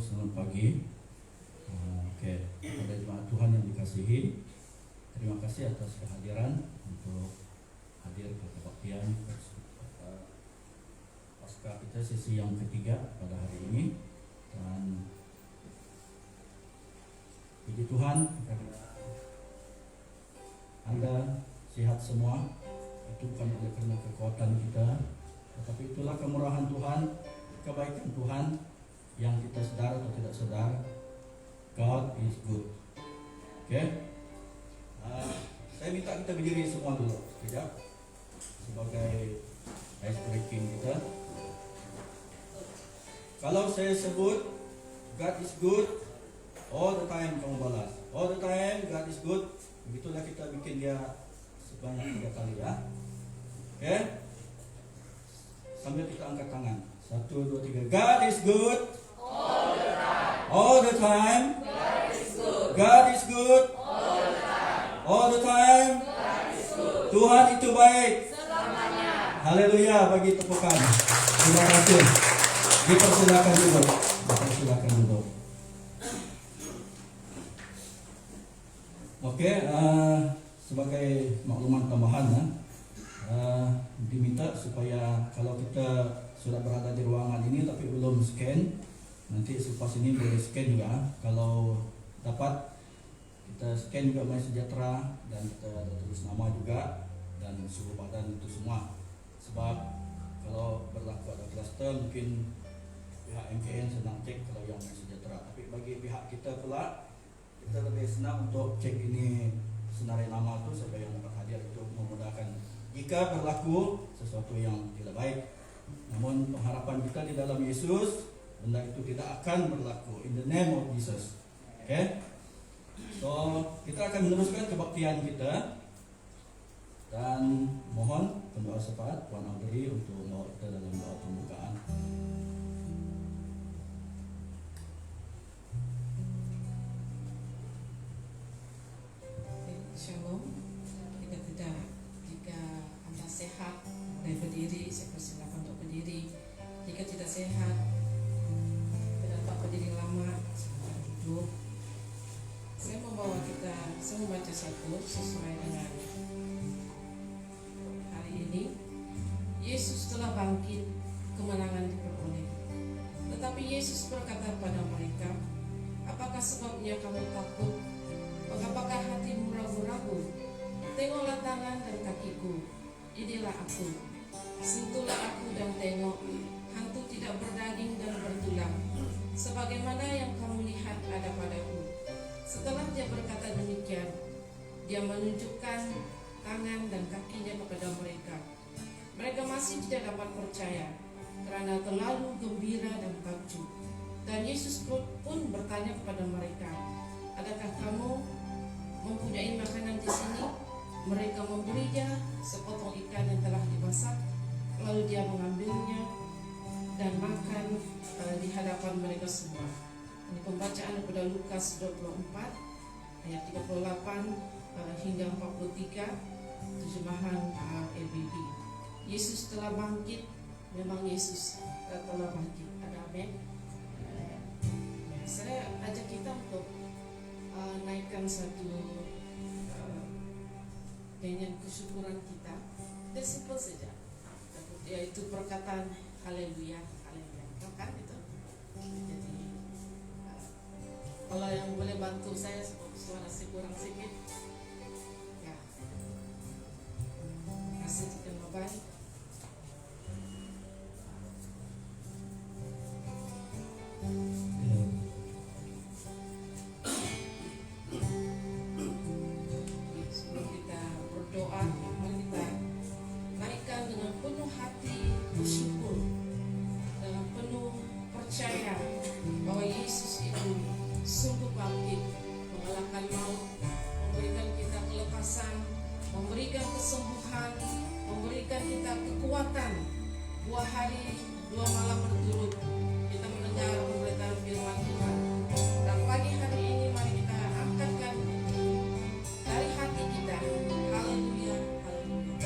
selamat pagi. Pada jemaat Tuhan yang dikasihi, terima kasih atas kehadiran untuk hadir ke kebaktian pasca kita sesi yang ketiga pada hari ini. Dan puji Tuhan karena Anda sehat semua. Itu bukan oleh karena kekuatan kita, tetapi itulah kemurahan Tuhan, kebaikan Tuhan yang kita sadar atau tidak sadar. God is good. Saya minta kita berdiri semua dulu sekejap sebagai ice breaking kita. Kalau saya sebut God is good, all the time kamu balas. All the time God is good. Begitulah kita bikin dia sebanyak 3 kali ya. Sambil kita angkat tangan. 1, 2, 3. God is good. All the time. All the time. God is good. God is good. All the time. All the time. God is good. Tuhan itu baik. Selamanya. Haleluya, bagi tepukan. Terima kasih. Dipersilakan dulu. Dipersilakan dulu. Sebagai makluman tambahan diminta supaya kalau kita sudah berada di ruangan ini tapi belum scan, nanti selepas ini boleh scan juga. Kalau dapat kita scan juga My Sejahtera dan kita tulis nama juga dan suhu badan itu semua. Sebab kalau berlaku ada kluster mungkin pihak MKN senang cek kalau yang My Sejahtera, tapi bagi pihak kita pula kita lebih senang untuk cek ini senarai nama itu supaya yang dapat hadir itu memudahkan jika berlaku sesuatu yang tidak baik. Namun pengharapan kita di dalam Yesus, benda itu tidak akan berlaku in the name of Jesus. So kita akan meneruskan kebaktian kita dan mohon pendoa syafaat Puan Audrey untuk membawa kita dalam doa pembukaan. Shalom. Jika Anda sehat dan berdiri, saya persilakan untuk berdiri. Jika tidak sehat, dapat berdiri lama, silakan duduk. Saya membawa kita, saya membaca satu sesuai dengan hari ini. Yesus telah bangkit, kemenangan diperoleh. Tetapi Yesus berkata kepada mereka, apakah sebabnya kamu takut? Mengapakah hatimu ragu-ragu? Tengoklah tangan dan kakiku, inilah aku. Sentuhlah aku dan tengok, hantu tidak berdaging dan bertulang, sebagaimana yang kamu lihat ada padaku. Setelah dia berkata demikian, dia menunjukkan tangan dan kakinya kepada mereka. Mereka masih tidak dapat percaya, karena terlalu gembira dan takjub. Dan Yesus pun bertanya kepada mereka, adakah kamu mempunyai makanan di sini? Mereka memberinya sepotong ikan yang telah dimasak. Lalu dia mengambilnya dan makan di hadapan mereka semua. Ini pembacaan daripada Lukas 24 ayat 38 hingga 43, terjemahan ABB. Yesus telah bangkit. Memang Yesus telah bangkit. Ada amin. Saya ajak kita untuk naikkan satu dengan kesyukuran kita, dan simpel saja, yaitu perkataan haleluya, haleluya. Kan itu. Jadi kalau yang boleh bantu saya, suara saya kurang sedikit, ya, kasih kita baik. Memberikan kesembuhan, memberikan kita kekuatan. 2 hari 2 malam berturut kita mendengar pemberitaan firman Tuhan. Dan pagi hari ini mari kita angkatkan dari hati kita, haleluya, haleluya.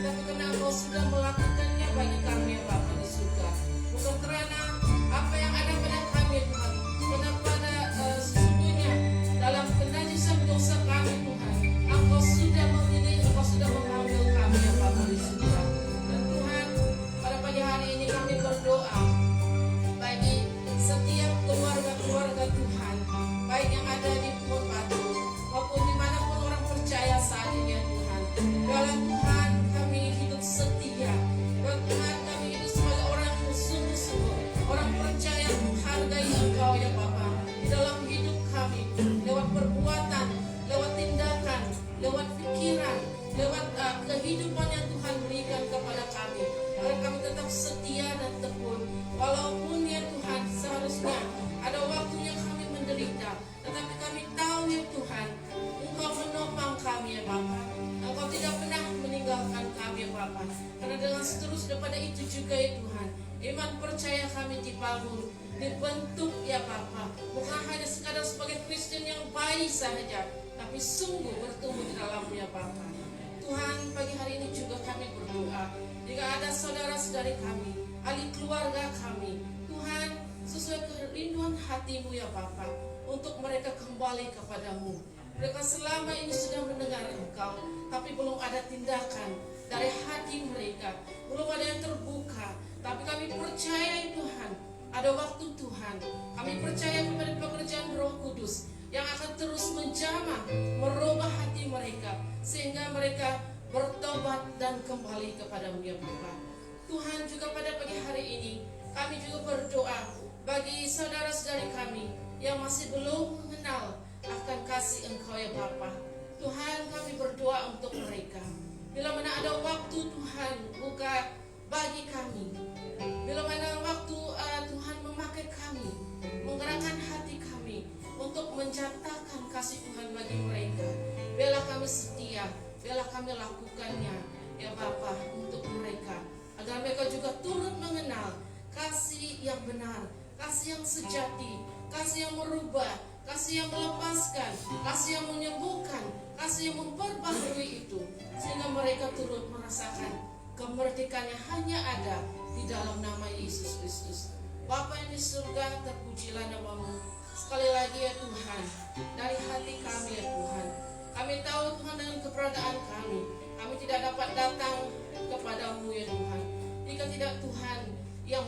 tapi karena Engkau sudah melakukannya bagi kami ya Bapa di surga. Bukan karena apa yang ada pada kami ya Tuhan, karena pada sesungguhnya dalam kenajisan dosa kami Tuhan, Engkau sudah memilih, Engkau sudah mengambil kami ya Bapa di surga. Dan Tuhan, pada pagi hari ini kami berdoa bagi setiap keluarga-keluarga Tuhan, baik yang ada di Bupati maupun dimanapun orang percaya saat ini ya Tuhan. Dalam Tuhan kami hidup setia, dan Tuhan kami hidup sebagai orang yang sungguh-sungguh, orang percaya menghargai Engkau ya Bapa di dalam hidup kami, lewat perbuatan, lewat tindakan, lewat pikiran, lewat kehidupan yang Tuhan berikan kepada kami, agar kami tetap setia dan tekun. Walaupun ya Tuhan seharusnya ada waktunya kami menderita, tetapi kami tahu ya Tuhan, Engkau menopang kami ya Bapa. Engkau tidak pernah meninggalkan kami ya Bapa. Karena dengan seterusnya daripada itu juga ya Tuhan, iman percaya kami dibangun, dibentuk ya Bapa. Bukan hanya sekadar sebagai Kristen yang baik saja, tapi sungguh bertumbuh di dalamnya Bapa. Tuhan, pagi hari ini juga kami berdoa, jika ada saudara-saudari kami, ahli keluarga kami, Tuhan, sesuai kerinduan hati-Mu ya Bapa, untuk mereka kembali kepadamu. Mereka selama ini sudah mendengar Engkau, tapi belum ada tindakan dari hati mereka, belum ada yang terbuka. Tapi kami percaya Tuhan, ada waktu Tuhan. Kami percaya kepada pekerjaan Roh Kudus yang akan terus menjamah, merubah hati mereka, sehingga mereka bertobat dan kembali kepada-Mu ya Bapa. Tuhan, juga pada pagi hari ini kami juga berdoa bagi saudara-saudari kami yang masih belum mengenal akan kasih Engkau ya Bapa. Tuhan, kami berdoa untuk mereka. Bila mana ada waktu Tuhan buka bagi kami, bila mana waktu Tuhan memakai kami, menggerakkan hati kami untuk menjatakan kasih Tuhan bagi mereka, biarlah kami setia, biarlah kami lakukannya ya Bapa untuk mereka, agar mereka juga turut mengenal kasih yang benar, kasih yang sejati, kasih yang merubah, kasih yang melepaskan, kasih yang menyembuhkan, kasih yang memperbaharui itu, sehingga mereka turut merasakan kemerdekaan yang hanya ada di dalam nama Yesus Kristus. Bapa yang di surga, terpujilah nama-Mu. Sekali lagi ya Tuhan, dari hati kami ya Tuhan, kami tahu Tuhan dengan keberadaan kami tidak dapat datang kepadamu ya Tuhan, jika tidak Tuhan yang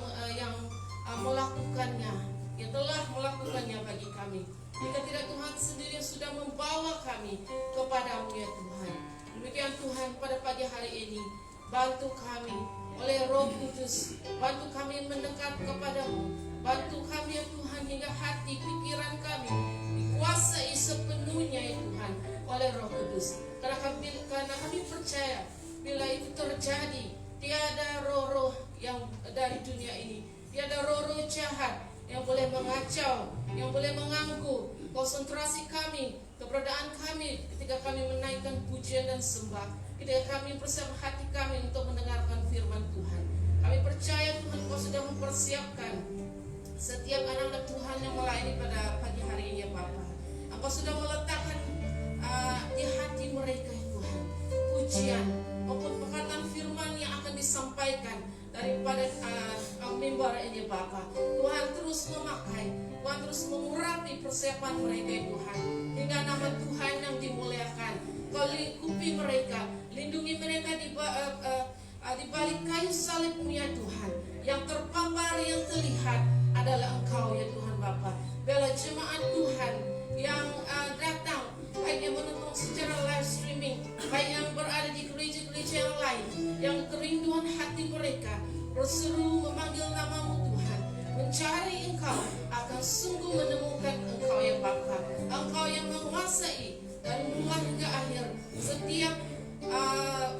melakukannya, yang telah melakukannya bagi kami. Jika tidak Tuhan sendiri yang sudah membawa kami kepadamu ya Tuhan. Demikian Tuhan, pada pagi hari ini bantu kami oleh Roh Kudus, bantu kami mendekat kepadamu, bantu kami ya Tuhan hingga hati pikiran kami dikuasai sepenuhnya ya Tuhan oleh Roh Kudus. Karena kami percaya bila itu terjadi, tiada roh-roh yang dari dunia ini, tiada roh-roh jahat yang boleh mengacau, yang boleh mengganggu konsentrasi kami, keberadaan kami ketika kami menaikkan pujian dan sembah, ketika kami persiapkan hati kami untuk mendengarkan firman Tuhan. Kami percaya Tuhan Kau sudah mempersiapkan setiap anak-anak Tuhan yang melayani pada pagi hari ini ya Bapa. Engkau sudah meletakkan di hati mereka ya Tuhan pujian maupun perkataan firman yang akan disampaikan daripada mimbar ini Bapa. Tuhan terus memakai, Tuhan terus mengurapi persiapan mereka ya Tuhan, hingga nama Tuhan yang dimuliakan. Kau lingkupi mereka, lindungi mereka di balik kayu salib-Mu ya Tuhan. Yang terpampar, yang terlihat adalah Engkau ya Tuhan Bapa. Bela jemaat Tuhan yang datang, baik yang menonton secara live streaming, baik yang berada di gereja-gereja yang lain, yang kerinduan hati mereka berseru memanggil nama-Mu Tuhan, mencari Engkau, akan sungguh menemukan Engkau ya Bapa. Engkau yang menguasai dari mulai hingga akhir setiap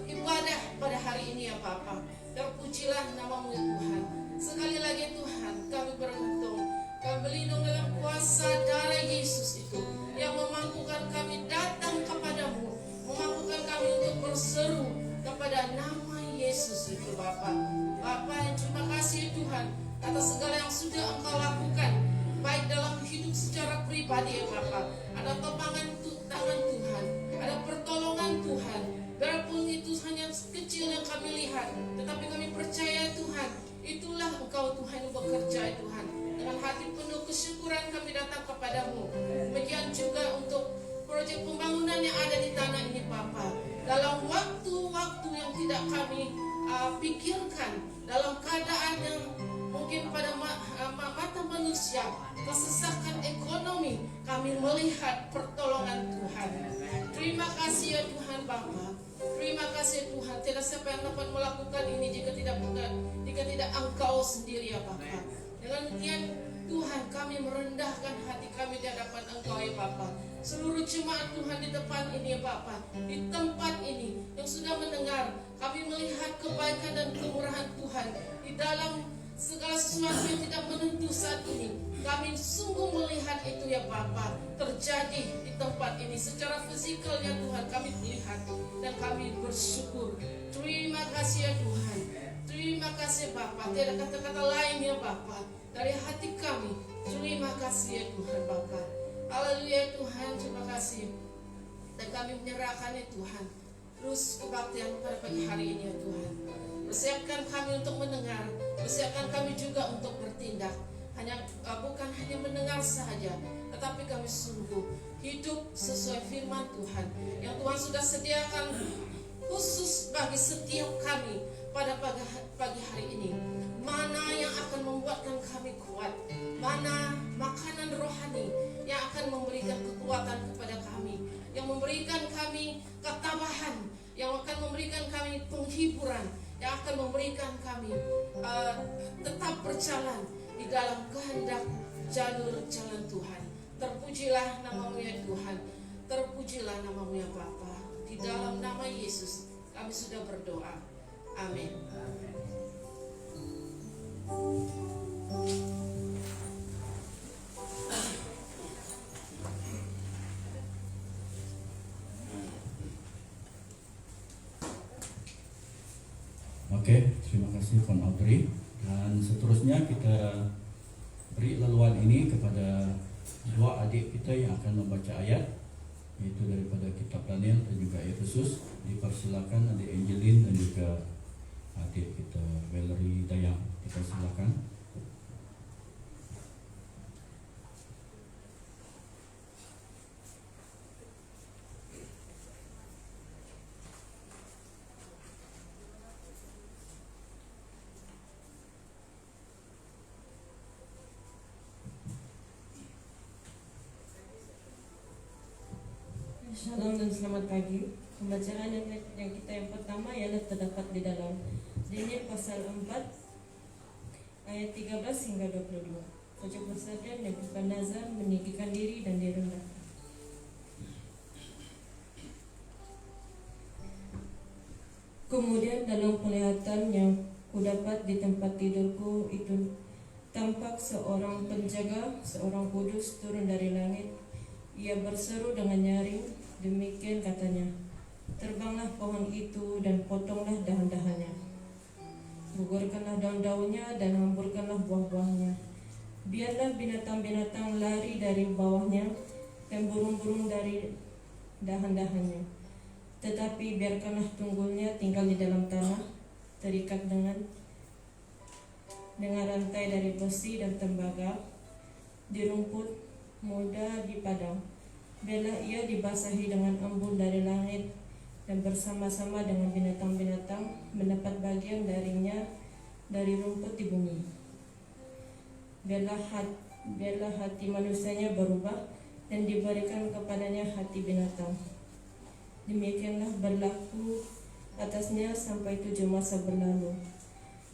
ibadah pada hari ini ya Bapa. Terpujilah nama-Mu ya Tuhan. Sekali lagi Tuhan, kami bergantung, kami berlindung dalam kuasa darah Yesus itu yang memampukan kami datang kepadamu, memampukan kami untuk berseru kepada nama Yesus itu Bapa. Bapa, terima kasih Tuhan atas segala yang sudah Engkau lakukan, baik dalam hidup secara pribadi ya Bapa. Ada topangan tangan Tuhan, ada pertolongan Tuhan, biarpun itu hanya kecil yang kepadamu. Demikian juga untuk proyek pembangunan yang ada di tanah ini Bapa. Dalam waktu-waktu yang tidak kami pikirkan, dalam keadaan yang mungkin pada mata manusia, kesesakan ekonomi, kami melihat pertolongan Tuhan. Terima kasih ya Tuhan Bapa. Terima kasih Tuhan. Tidak siapa yang dapat melakukan ini jika tidak Engkau sendiri ya Bapa. Dengan demikian Tuhan, kami merendahkan hati kami di hadapan Engkau ya Bapa. Seluruh jemaat Tuhan di depan ini ya Bapa, di tempat ini yang sudah mendengar, kami melihat kebaikan dan kemurahan Tuhan di dalam segala sesuatu yang tidak menentu saat ini. Kami sungguh melihat itu ya Bapa terjadi di tempat ini secara fisikalnya Tuhan, kami melihat dan kami bersyukur. Terima kasih ya Tuhan. Terima kasih Bapa. Tidak kata-kata lain ya Bapa dari hati kami. Terima kasih ya Tuhan Bapa. Haleluya Tuhan, terima kasih. Dan kami menyerahkan ya Tuhan terus kebaktian pada pagi hari ini ya Tuhan. Persiapkan kami untuk mendengar, persiapkan kami juga untuk bertindak. Bukan hanya mendengar saja, tetapi kami sungguh hidup sesuai firman Tuhan yang Tuhan sudah sediakan khusus bagi setiap kami pada pagi hari ini. Mana yang akan membuatkan kami kuat, mana makanan rohani yang akan memberikan kekuatan kepada kami, yang memberikan kami ketabahan, yang akan memberikan kami penghiburan, yang akan memberikan kami tetap berjalan di dalam kehendak jalur jalan Tuhan. Terpujilah nama-Mu ya Tuhan, terpujilah nama-Mu ya Bapa. Di dalam nama Yesus kami sudah berdoa. Amin. Oke, terima kasih Kon Audrey. Dan seterusnya kita beri leluhon ini kepada dua adik kita yang akan membaca ayat, yaitu daripada kitab Daniel dan juga Efesus. Dipersilakan adik Angelin dan juga adik kita Valerie Dayang. Kita silakan. Shalom dan selamat pagi. Pembacaan yang kita yang pertama ialah terdapat di dalam Daniel pasal 4 ayat 13 hingga 22. Pojok bersabda, Nebukadnezar meninggikan diri dan direndahkan. Kemudian dalam penglihatan yang kudapat di tempat tidurku itu tampak seorang penjaga, seorang kudus turun dari langit. Ia berseru dengan nyaring. Demikian katanya, terbanglah pohon itu dan potonglah dahan-dahannya, gugurkanlah daun-daunnya dan hamburkanlah buah-buahnya. Biarlah binatang-binatang lari dari bawahnya dan burung-burung dari dahan-dahannya. Tetapi biarkanlah tunggulnya tinggal di dalam tanah, terikat dengan rantai dari besi dan tembaga, di rumput muda di padang. Biarlah ia dibasahi dengan embun dari langit, dan bersama-sama dengan binatang-binatang mendapat bagian darinya dari rumput di bumi. Biarlah hati manusianya berubah dan diberikan kepadanya hati binatang. Demikianlah berlaku atasnya sampai 7 masa berlalu.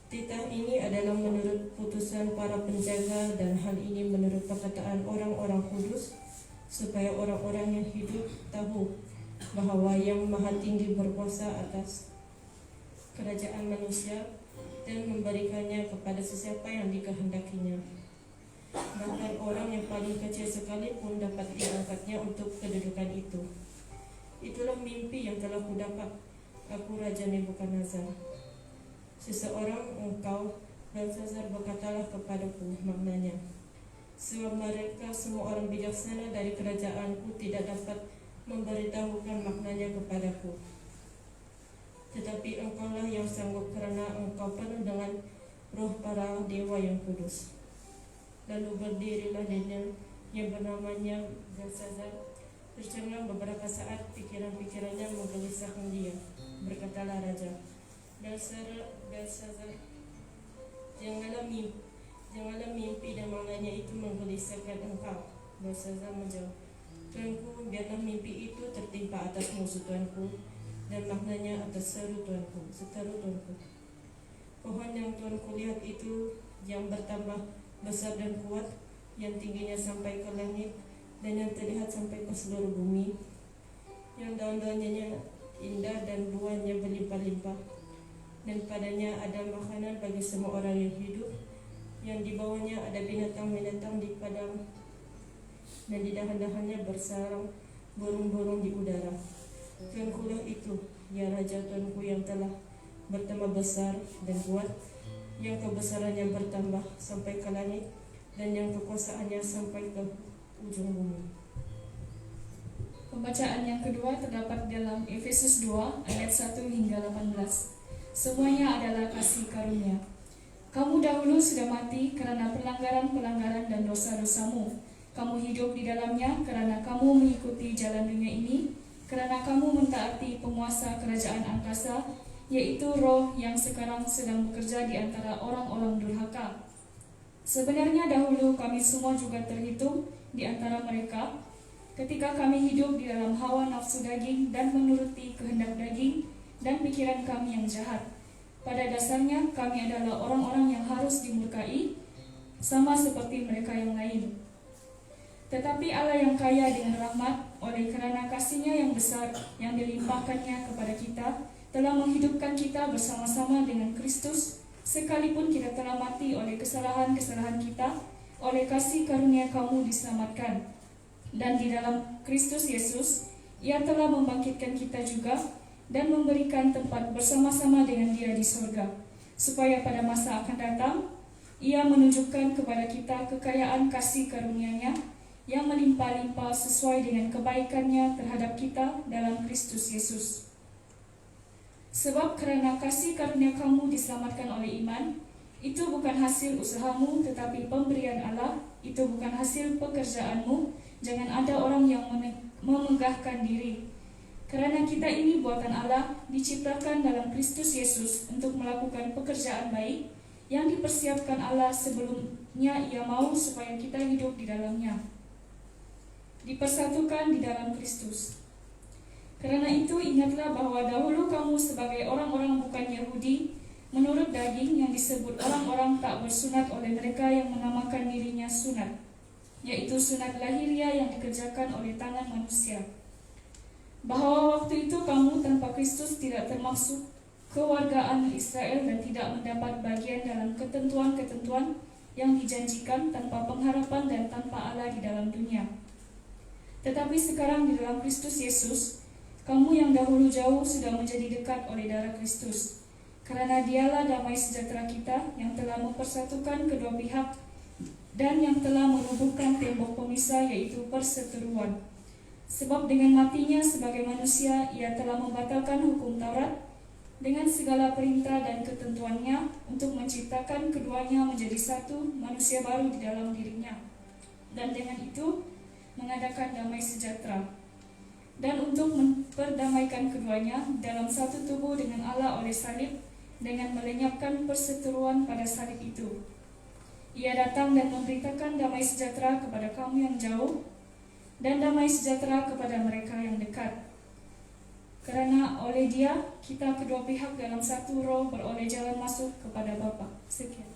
Titah ini adalah menurut putusan para penjaga, dan hal ini menurut perkataan orang-orang kudus, supaya orang-orang yang hidup tahu bahwa Yang Maha Tinggi berkuasa atas kerajaan manusia dan memberikannya kepada sesiapa yang dikehendakinya. Bahkan orang yang paling kecil sekalipun dapat diangkatnya untuk kedudukan itu. Itulah mimpi yang telah kudapat, aku Raja Nebukadnezar. Seseorang engkau, Belsazar, berkatalah kepadaku maknanya. Sebab mereka semua orang bijaksana dari kerajaanku tidak dapat memberitahukan maknanya kepadaku. Tetapi engkaulah yang sanggup, kerana engkau penuh dengan roh para dewa yang kudus. Lalu berdirilah Daniel yang bernamanya Belsazar. Tercengang beberapa saat pikiran-pikirannya menggelisahkan dia. Berkatalah raja, Belsazar, janganlah mimpi dan maknanya itu menggelisahkan engkau. Belsazar menjawab, Tuanku, biarlah mimpi itu tertimpa atas musuh Tuanku dan maknanya atas seteru Tuanku. Pohon yang Tuanku lihat itu yang bertambah besar dan kuat, yang tingginya sampai ke langit dan yang terlihat sampai ke seluruh bumi, yang daun-daunnya indah dan buahnya berlimpah-limpah, dan padanya ada makanan bagi semua orang yang hidup, yang di bawahnya ada binatang-binatang di padang, dan di dahan-dahannya bersarang burung-burung di udara. Tuankulah itu, ya Raja Tuanku, yang telah bertambah besar dan kuat, yang kebesarannya bertambah sampai ke langit, dan yang kekuasaannya sampai ke ujung bumi. Pembacaan yang kedua terdapat dalam Efesus 2 ayat 1 hingga 18. Semuanya adalah kasih karunia. Kamu dahulu sudah mati karena pelanggaran-pelanggaran dan dosa-dosamu. Kamu hidup di dalamnya karena kamu mengikuti jalan dunia ini, karena kamu mentaati penguasa kerajaan angkasa, yaitu roh yang sekarang sedang bekerja di antara orang-orang durhaka. Sebenarnya dahulu kami semua juga terhitung di antara mereka, ketika kami hidup di dalam hawa nafsu daging dan menuruti kehendak daging dan pikiran kami yang jahat. Pada dasarnya kami adalah orang-orang yang harus dimurkai, sama seperti mereka yang lain. Tetapi Allah yang kaya dengan rahmat, oleh karena kasih-Nya yang besar yang dilimpahkannya kepada kita, telah menghidupkan kita bersama-sama dengan Kristus, sekalipun kita telah mati oleh kesalahan-kesalahan kita. Oleh kasih karunia kamu diselamatkan. Dan di dalam Kristus Yesus, Ia telah membangkitkan kita juga dan memberikan tempat bersama-sama dengan Dia di sorga, supaya pada masa akan datang, Ia menunjukkan kepada kita kekayaan kasih karunia-Nya yang melimpah-limpah sesuai dengan kebaikan-Nya terhadap kita dalam Kristus Yesus. Sebab karena kasih karunia kamu diselamatkan oleh iman, itu bukan hasil usahamu, tetapi pemberian Allah. Itu bukan hasil pekerjaanmu. Jangan ada orang yang memegahkan diri. Karena kita ini buatan Allah, diciptakan dalam Kristus Yesus untuk melakukan pekerjaan baik yang dipersiapkan Allah sebelumnya Ia mau supaya kita hidup di dalamnya, dipersatukan di dalam Kristus. Karena itu ingatlah bahwa dahulu kamu sebagai orang-orang bukan Yahudi, menurut daging yang disebut orang-orang tak bersunat oleh mereka yang menamakan dirinya sunat, yaitu sunat lahiriah yang dikerjakan oleh tangan manusia. Bahwa waktu itu kamu tanpa Kristus tidak termasuk kewargaan Israel dan tidak mendapat bagian dalam ketentuan-ketentuan yang dijanjikan, tanpa pengharapan dan tanpa Allah di dalam dunia. Tetapi sekarang di dalam Kristus Yesus, kamu yang dahulu jauh sudah menjadi dekat oleh darah Kristus. Karena Dialah damai sejahtera kita, yang telah mempersatukan kedua pihak dan yang telah menubuhkan tembok pemisah, yaitu perseteruan. Sebab dengan matinya sebagai manusia, Ia telah membatalkan hukum Taurat dengan segala perintah dan ketentuannya, untuk menciptakan keduanya menjadi satu manusia baru di dalam dirinya, dan dengan itu mengadakan damai sejahtera, dan untuk memperdamaikan keduanya dalam satu tubuh dengan Allah oleh salib, dengan melenyapkan perseteruan pada salib itu. Ia datang dan memberitakan damai sejahtera kepada kamu yang jauh, dan damai sejahtera kepada mereka yang dekat. Karena oleh Dia, kita kedua pihak dalam satu roh beroleh jalan masuk kepada Bapa. Sekian.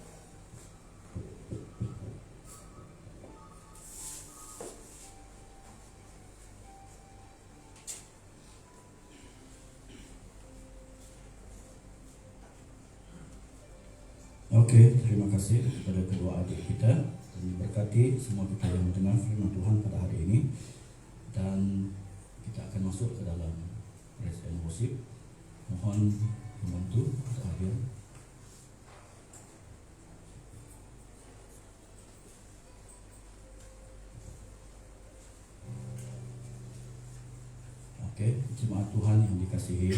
Oke, terima kasih kepada kedua adik kita. Dan berkati semua kita yang mendengar firman Tuhan pada hari ini. Dan kita akan masuk ke dalam praise and worship. Mohon membantu untuk hadir. Oke, jemaat Tuhan yang dikasihi,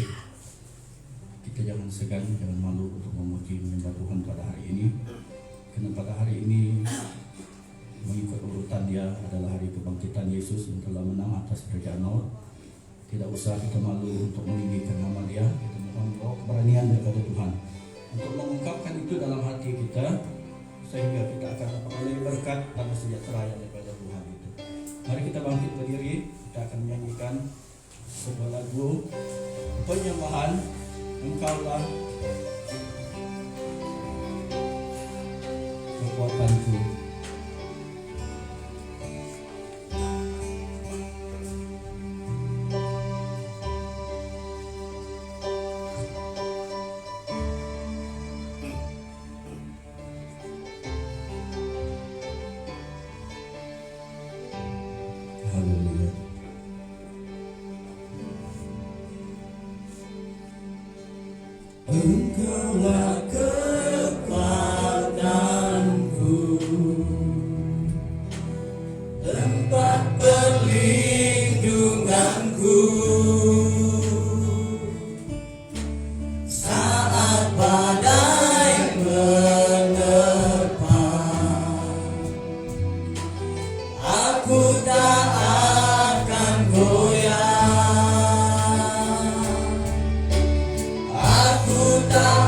kita jangan segan, jangan malu untuk memuji menyembah Tuhan pada hari ini. Karena pada hari ini mengikut urutan dia adalah hari kebangkitan Yesus yang telah menang atas kerajaan maut. Tidak usah kita malu untuk meninggikan nama dia. Kita mohon roh keberanian daripada Tuhan untuk mengungkapkan itu dalam hati kita, sehingga kita akan memperoleh berkat dan sejahtera yang daripada Tuhan itu. Mari kita bangkit berdiri. Kita akan menyanyikan sebuah lagu penyembahan. Engkaulah kekuatanku. Haleluya. Engkaulah kekuatanku, tempat perlindunganku saat badai menerpa. Aku tak akan goyah, aku tak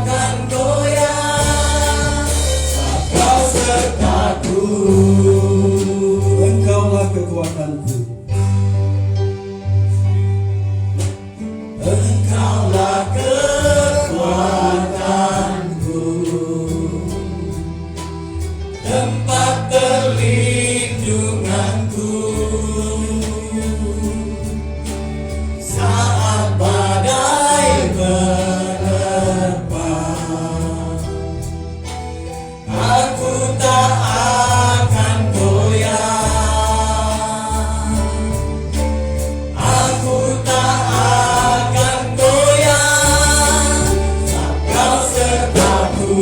akan goyah, Kau sertaku. Engkaulah kekuatanku, Engkaulah kekuatanku, tempat perlindunganku saat badai menerpa. Aku tak akan goyah, aku tak akan goyah, Kau sertaku.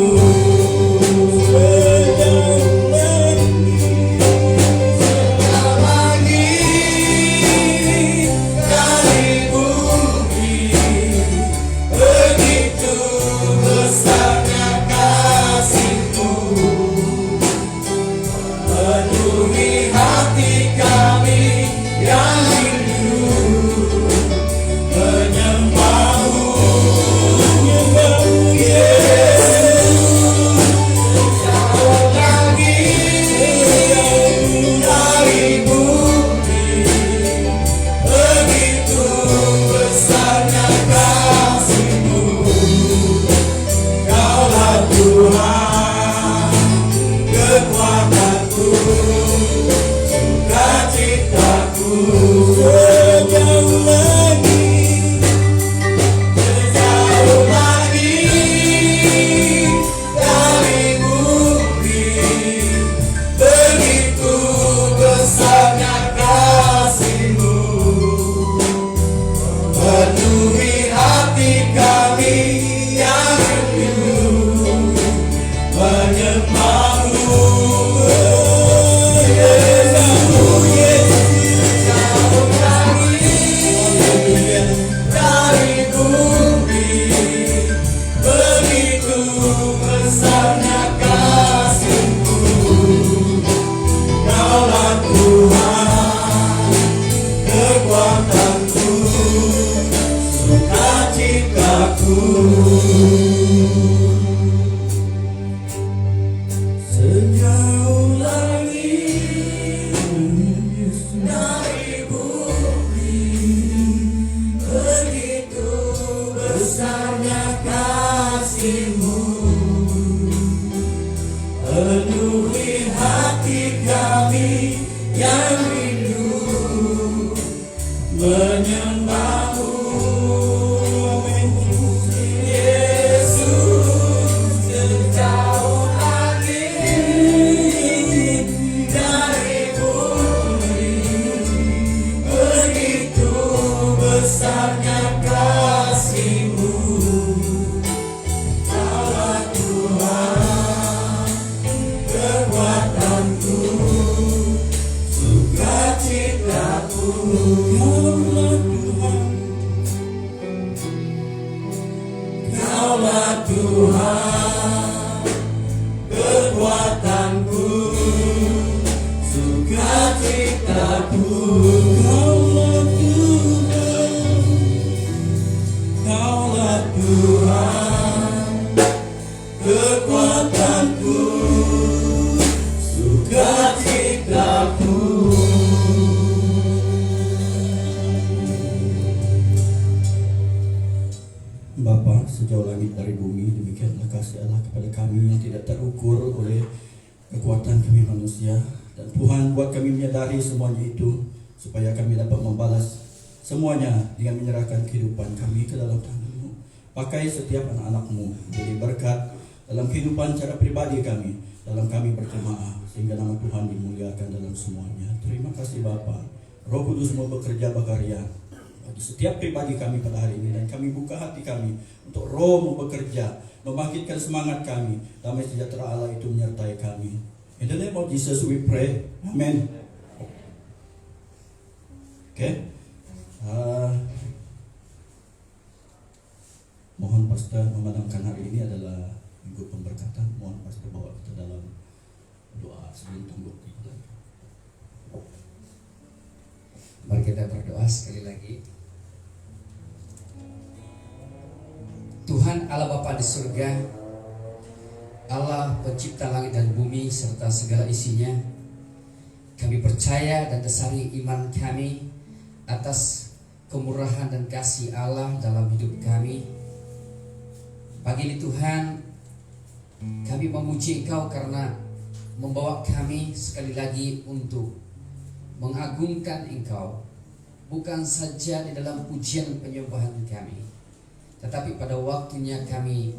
Sejauh langit dari bumi, begitu besarnya kasih-Mu, penuhi hati kami yang rindu menyembah-Mu. Besarnya kasih-Mu, Kaulah Tuhan, kekuatanku, sukacitaku. Kaulah Tuhan, Kaulah Tuhan, kekuatanku, Tuhan, kekuatanku, sukacitaku. Bapa, sejauh langit dari bumi, demikianlah kasih Allah kepada kami yang tidak terukur oleh kekuatan kami manusia. Dan Tuhan, buat kami menyadari semuanya itu, supaya kami dapat membalas semuanya dengan menyerahkan kehidupan kami ke dalam tangan-Mu. Pakai setiap anak-anak-Mu jadi berkat dalam kehidupan secara pribadi kami, dalam kami berjemaah, sehingga nama Tuhan dimuliakan dalam semuanya. Terima kasih Bapa. Roh Kudus mau bekerja berkarya bagi setiap pribadi kami pada hari ini, dan kami buka hati kami untuk Roh mau bekerja, membangkitkan semangat kami. Damai sejahtera Allah itu menyertai kami. In the name of Jesus we pray. Amen. Okay. Mohon pastor memandangkan hari ini adalah minggu pemberkatan. Mohon pastor bawa kita dalam doa sebelum tunggu kita. Mari kita berdoa sekali lagi. Tuhan Allah Bapa di surga, Allah pencipta langit dan bumi serta segala isinya, kami percaya dan dasari iman kami atas kemurahan dan kasih Allah dalam hidup kami. Pagi ini Tuhan, kami memuji Engkau karena membawa kami sekali lagi untuk mengagungkan Engkau, bukan saja di dalam pujian penyembahan kami, tetapi pada waktunya kami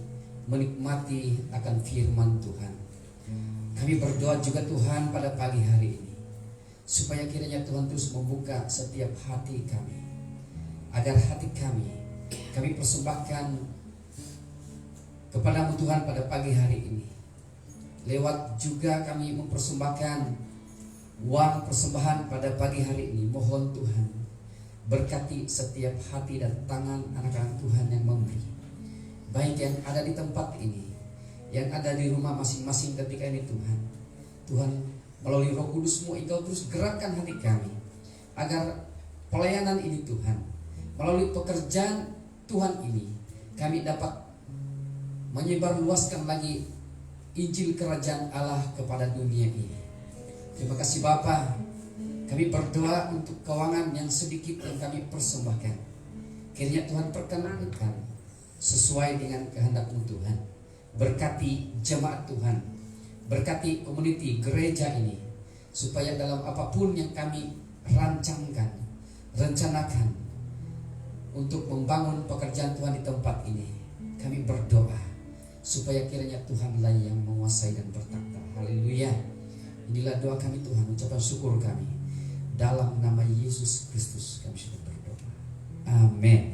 menikmati akan firman Tuhan. Kami berdoa juga Tuhan pada pagi hari ini, supaya kiranya Tuhan terus membuka setiap hati kami, agar hati kami persembahkan kepadamu Tuhan pada pagi hari ini. Lewat juga kami mempersembahkan uang persembahan pada pagi hari ini. Mohon Tuhan berkati setiap hati dan tangan anak-anak Tuhan yang memberi, baik yang ada di tempat ini, yang ada di rumah masing-masing ketika ini Tuhan. Tuhan, melalui Roh Kudus-Mu Engkau terus gerakkan hati kami, agar pelayanan ini Tuhan, melalui pekerjaan Tuhan ini, kami dapat menyebarluaskan lagi Injil Kerajaan Allah kepada dunia ini. Terima kasih Bapa. Kami berdoa untuk keuangan yang sedikit yang kami persembahkan, kiranya Tuhan perkenankan sesuai dengan kehendak-Mu Tuhan. Berkati jemaat Tuhan, berkati community gereja ini, supaya dalam apapun yang kami rencanakan untuk membangun pekerjaan Tuhan di tempat ini, kami berdoa supaya kiranya Tuhanlah yang menguasai dan bertakhta. Haleluya. Inilah doa kami Tuhan, ucapan syukur kami. Dalam nama Yesus Kristus kami sudah berdoa. Amin.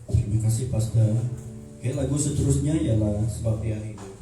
Terima kasih Pastor. Oke, lagu seterusnya ialah Sebab Dia Hidup.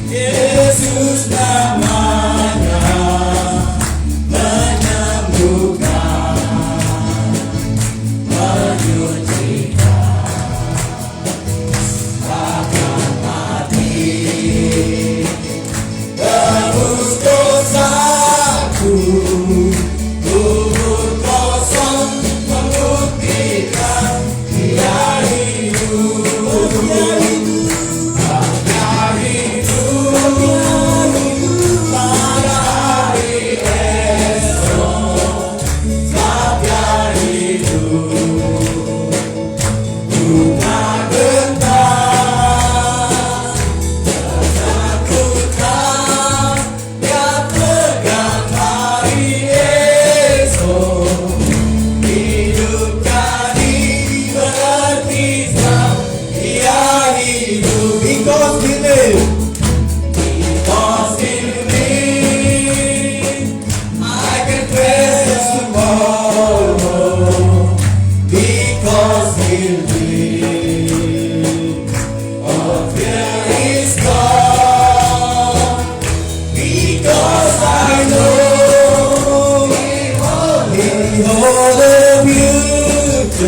Yesus namanya menyembuhkan.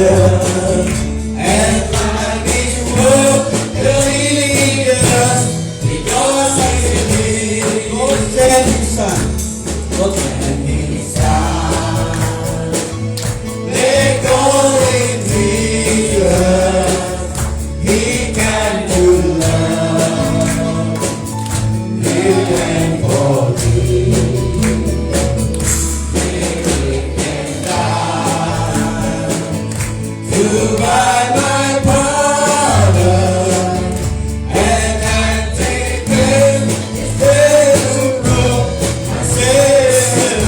and life is worth the living just because He's in me. God sent His Son. God sent His Son. Let go in Jesus. He can do love, heal and forgive. To buy my pardon and I'm taken instead to prove my sin.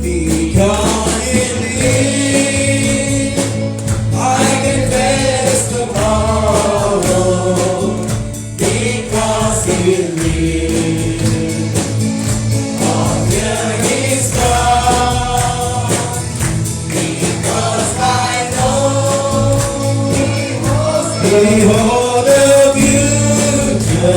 Because in me I can face tomorrow. Because in me all fear is gone. Because I know behold the future,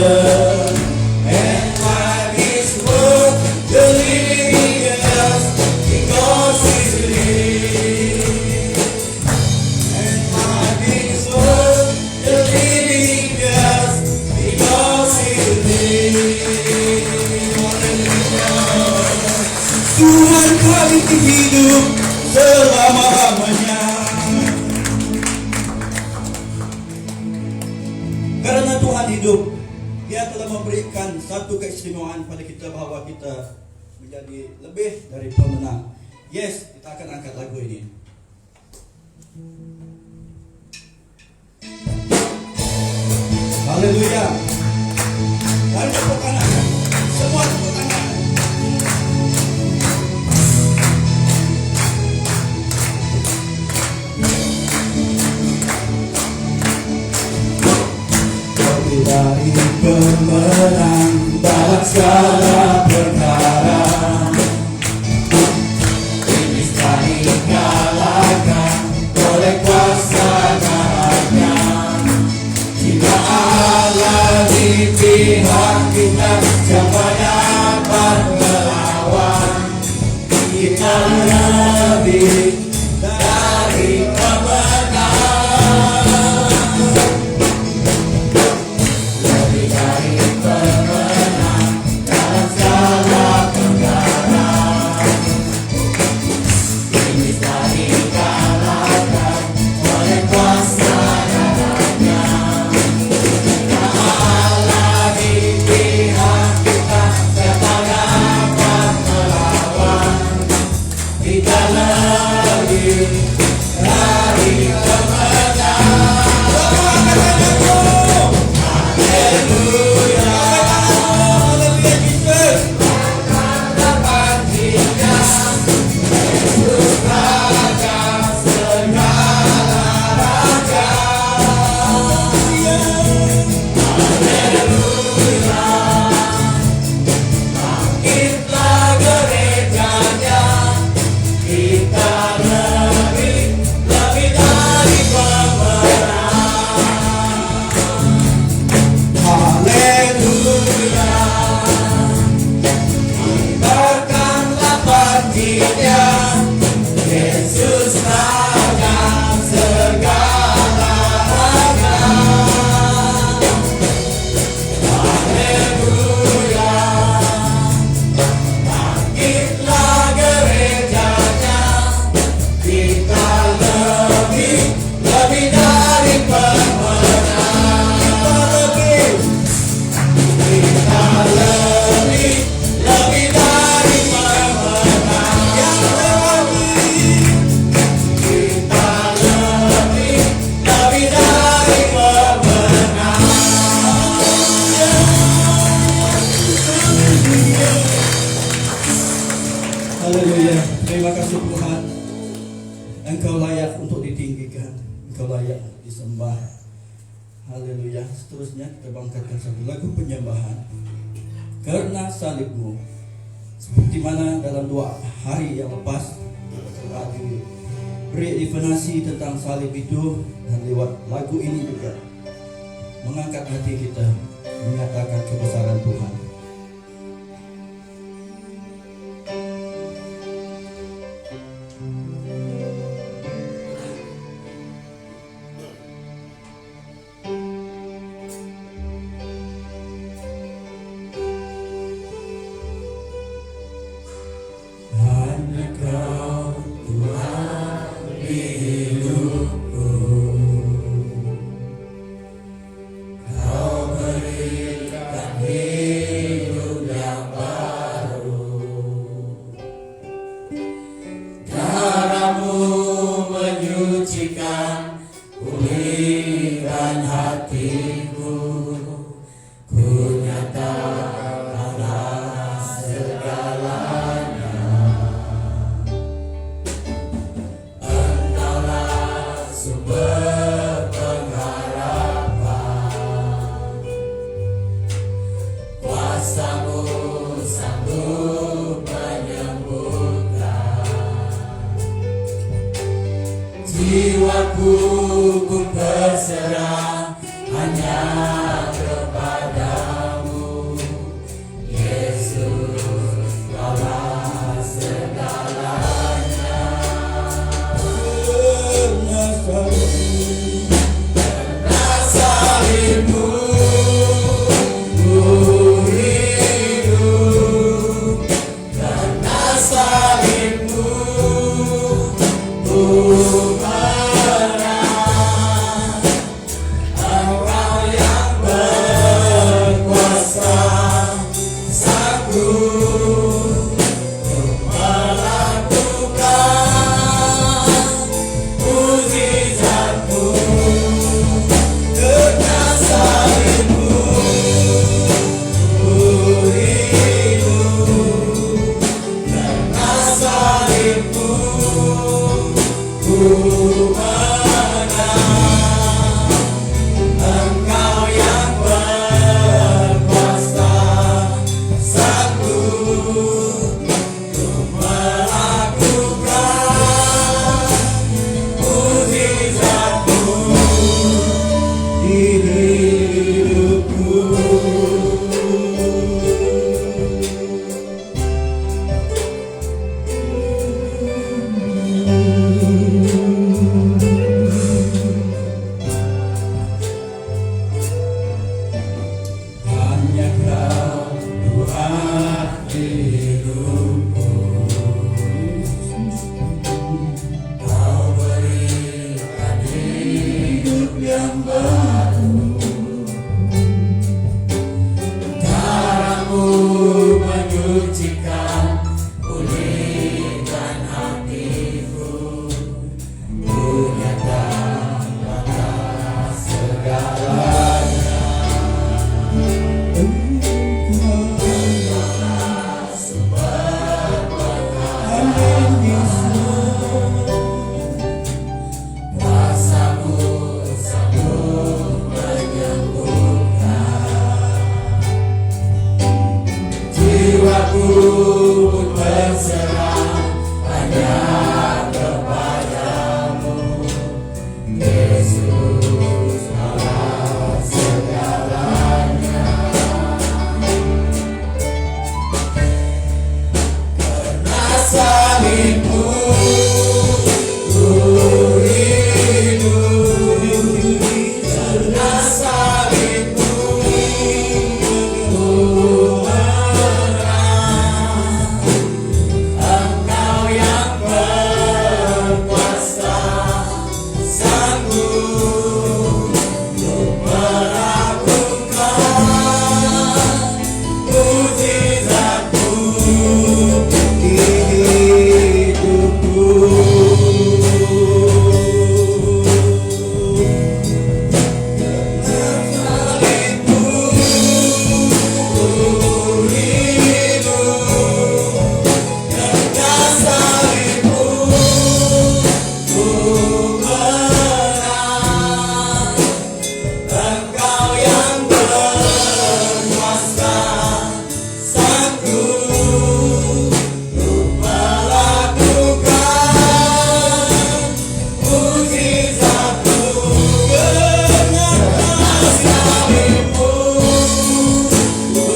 and life is worth the living just because He's living. And life is worth the living just because He's living. Tuhan kami hidup selama-lamanya. Karena Tuhan hidup, Dia telah memberikan satu keistimewaan pada kita bahwa kita menjadi lebih dari pemenang. Yes, kita akan angkat lagu ini. Haleluya. Mari tepuk tangan. Semua tepuk tangan. Lebih dari pemenang dalam segala perkara, iblis tak dikalahkan oleh kuasa darahnya. Jika Allah di pihak kita, siapa dapat melawan? Kita lebih dari pemenang. Lebih dari pemenang dalam segala perkara. Iblis tak dikalahkan oleh kuasa darahnya. Jika Allah di pihak kita, siapa dapat melawan? Kita lebih dari pemenang. Haleluya, haleluya Yesus. Dapat kita Yesus Raja segala raja. Haleluya, bangkitlah gerejanya. Kita lebih dari pemenang. Haleluya, kibarkanlah panjinya. Yesus Raja segala raja. Haleluya, bangkitlah gerejanya. Kita lebih dari pemenang. Kita lebih dari pemenang. Yang lebih. Kita lebih dari pemenang. Haleluya. Terima kasih Tuhan. Engkau layak untuk ditinggikan. Engkau layak disembah. Haleluya. Seterusnya kita bangkitkan satu lagu penyembahan. Karena salibmu. Seperti mana dalam 2 hari yang lepas telah diberi definisi tentang salib itu, dan lewat lagu ini juga mengangkat hati kita, menyatakan kebesaran Tuhan. Kuasamu menyucikan, pulihkan hatiku. Ku nyatakanlah segalanya. Engkaulah sumber pengharapan. Kuasamu sanggup menyembuhkan. Jiwaku ku berserah hanya kepadamu, Yesus, Kaulah segalanya. Karena salibmu ku hidup, karena salibmu ku menang. Engkau yang berkuasa, sanggup melakukan mukjizat-Mu. Dengan salibmu ku hidup, karena salibmu ku menang. Engkau yang berkuasa, sanggup melakukan mukjizat-Mu di hidupku. Hanya Kau Tuhan hidupku. Kau berikan hidup yang baru. Darah-Mu menyucikan, pulihkan hatiku. Ku nyatakanlah segalanya. Engkaulah sumber pengharapan. Kuasa-Mu sanggup menyembuhkan. Jiwaku pun berserah hanya kepadamu, Yesus, Kaulah segalanya. Karena salibmu ku hidup, karena salibmu ku menang. Engkau yang berkuasa, sanggup melakukan mukjizat-Mu di hidupku. Salibmu ku hidup, karena salibmu ku menang. Engkau yang berkuasa, sanggup melakukan mukjizat-Mu. Karena salibmu ku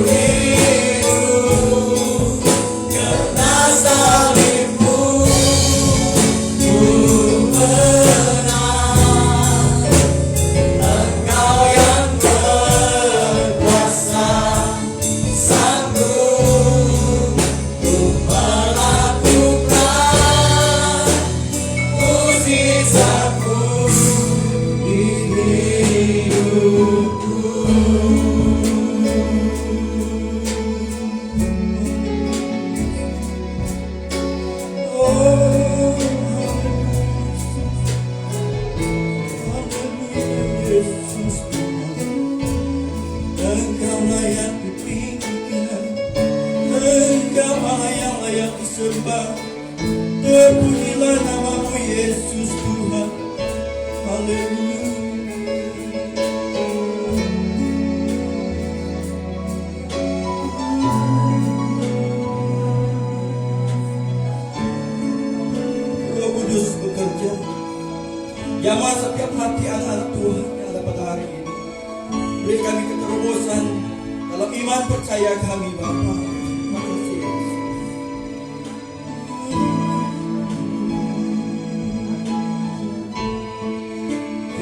hidup, karena salibmu ku menang. Engkau yang berkuasa, sanggup melakukan mukjizat-Mu di hidupku. disembah. Terpujilah namamu Yesus Tuhan. Haleluya. Roh Kudus bekerja. Jamah setiap hati anak-anak Tuhan yang ada pada hari ini. Beri kami keterobosan dalam iman percaya kami Bapa. Makasih Yesus.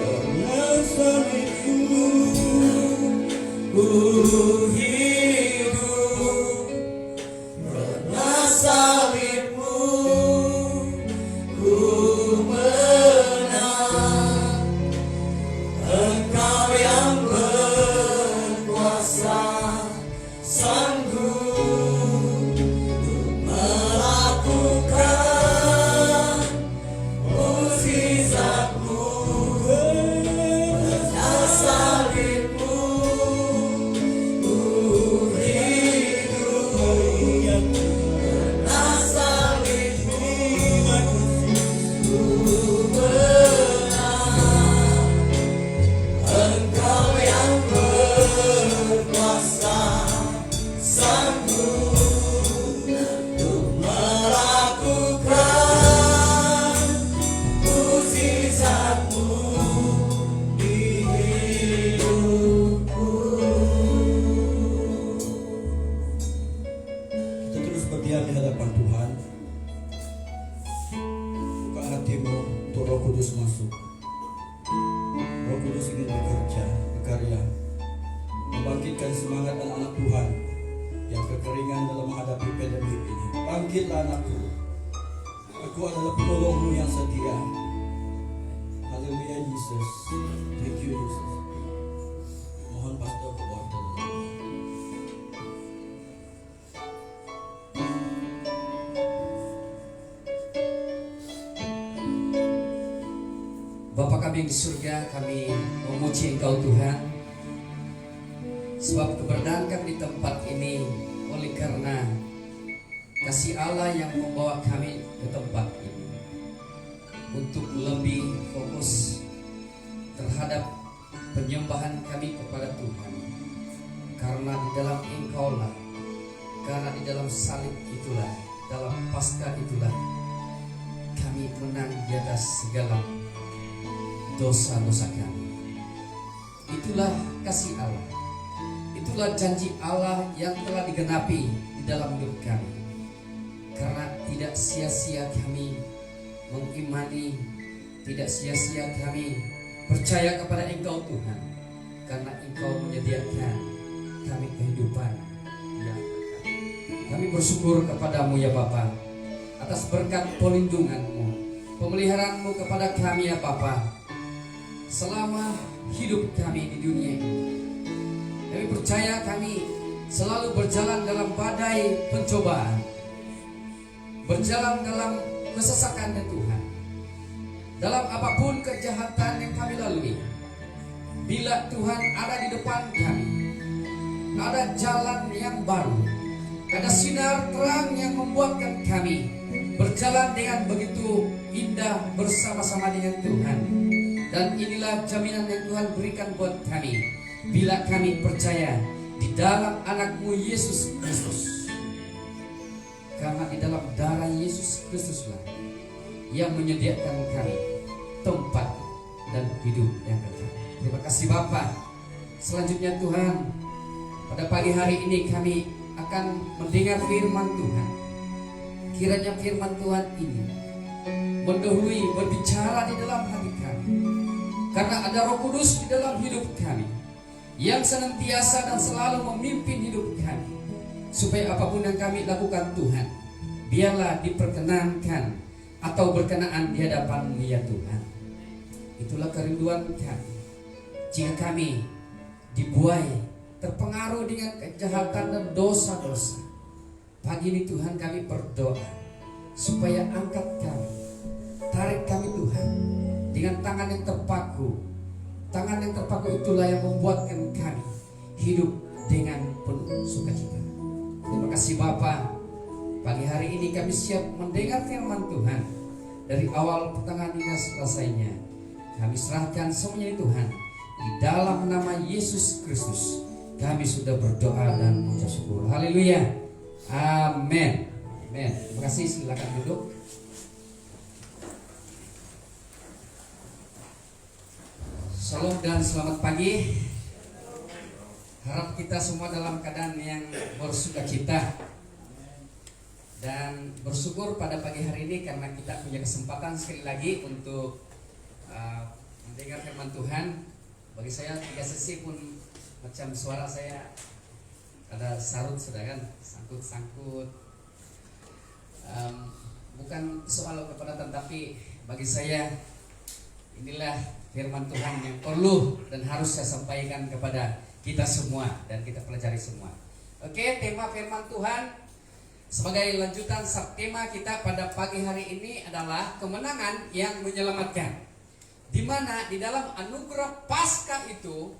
Karena salibmu ku hidup, karena salibmu ku menang. Engkau yang berkuasa, sanggup melakukan mukjizat-Mu. Karena salibmu ku hidup, karena salibmu ku menang. Engkau yang berkuasa, sanggup untuk melakukan mukjizat-Mu di hidupku. Kita terus berdiam di hadapan Tuhan. Buka hatimu untuk Roh Kudus masuk. Roh Kudus ingin berkarya, membangkitkan semangat anak-anak Tuhan yang kekeringan dalam menghadapi pandemi ini. Bangkitlah anakku, aku adalah penolongmu yang setia. Haleluya Yesus, thank you Yesus. Mohon pastor ke bawah dulu. Bapa kami yang di surga, kami memuji Engkau Tuhan, sebab keberadaan kami di tempat ini oleh karena kasih Allah yang membawa kami ke tempat ini untuk lebih fokus terhadap penyembahan kami kepada Tuhan. Karena di dalam Engkau-lah, karena di dalam salib itulah, dalam Paskah itulah kami menang di atas segala dosa-dosa kami. Itulah kasih Allah, itulah janji Allah yang telah digenapi di dalam hidup kami. Karena tidak sia-sia kami mengimani, tidak sia-sia kami percaya kepada Engkau Tuhan, karena Engkau menyediakan kami kehidupan yang berkah. Kami bersyukur kepadamu ya Bapa atas berkat pelindungan-Mu, pemeliharaanmu kepada kami ya Bapa selama hidup kami di dunia ini. Kami percaya kami selalu berjalan dalam badai pencobaan, berjalan dalam kesesakan ya Tuhan, dalam apapun kejahatan yang kami lalui. Bila Tuhan ada di depan kami, ada jalan yang baru, ada sinar terang yang membuatkan kami berjalan dengan begitu indah bersama-sama dengan Tuhan. Dan inilah jaminan yang Tuhan berikan buat kami bila kami percaya di dalam anak-Mu Yesus Kristus. Karena di dalam darah Yesus Kristuslah yang menyediakan kami tempat dan hidup yang kekal. Terima kasih Bapa. Selanjutnya Tuhan, pada pagi hari ini kami akan mendengar firman Tuhan. Kiranya firman Tuhan ini mendahului berbicara di dalam hati kami. Karena ada Roh Kudus di dalam hidup kami yang senantiasa dan selalu memimpin hidup kami, supaya apapun yang kami lakukan Tuhan, biarlah diperkenankan atau berkenaan di hadapan-Mu ya Tuhan. Itulah kerinduan kami. Jika kami dibuai, terpengaruh dengan kejahatan dan dosa-dosa, pagi ini Tuhan kami berdoa supaya angkat kami, tarik kami Tuhan dengan tangan yang terpaku. Tangan yang terpaku itulah yang membuatkan kami hidup dengan penuh sukacita. Terima kasih Bapa. Pagi hari ini kami siap mendengar firman Tuhan dari awal pertengahan hingga selesainya. Kami serahkan semuanya Tuhan. Di dalam nama Yesus Kristus kami sudah berdoa dan mengucap syukur. Haleluya. Amin. Amin. Terima kasih, silakan duduk. Shalom dan selamat pagi. Harap kita semua dalam keadaan yang bersukacita dan bersyukur pada pagi hari ini karena kita punya kesempatan sekali lagi untuk mendengar firman Tuhan. Bagi saya 3 sesi pun macam suara saya ada sarut sudah kan, sangkut-sangkut. Bukan soal kepadatan, tapi bagi saya inilah firman Tuhan yang perlu dan harus saya sampaikan kepada kita semua dan kita pelajari semua. Oke, tema firman Tuhan sebagai lanjutan subtema kita pada pagi hari ini adalah kemenangan yang menyelamatkan. Di mana di dalam anugerah Paskah itu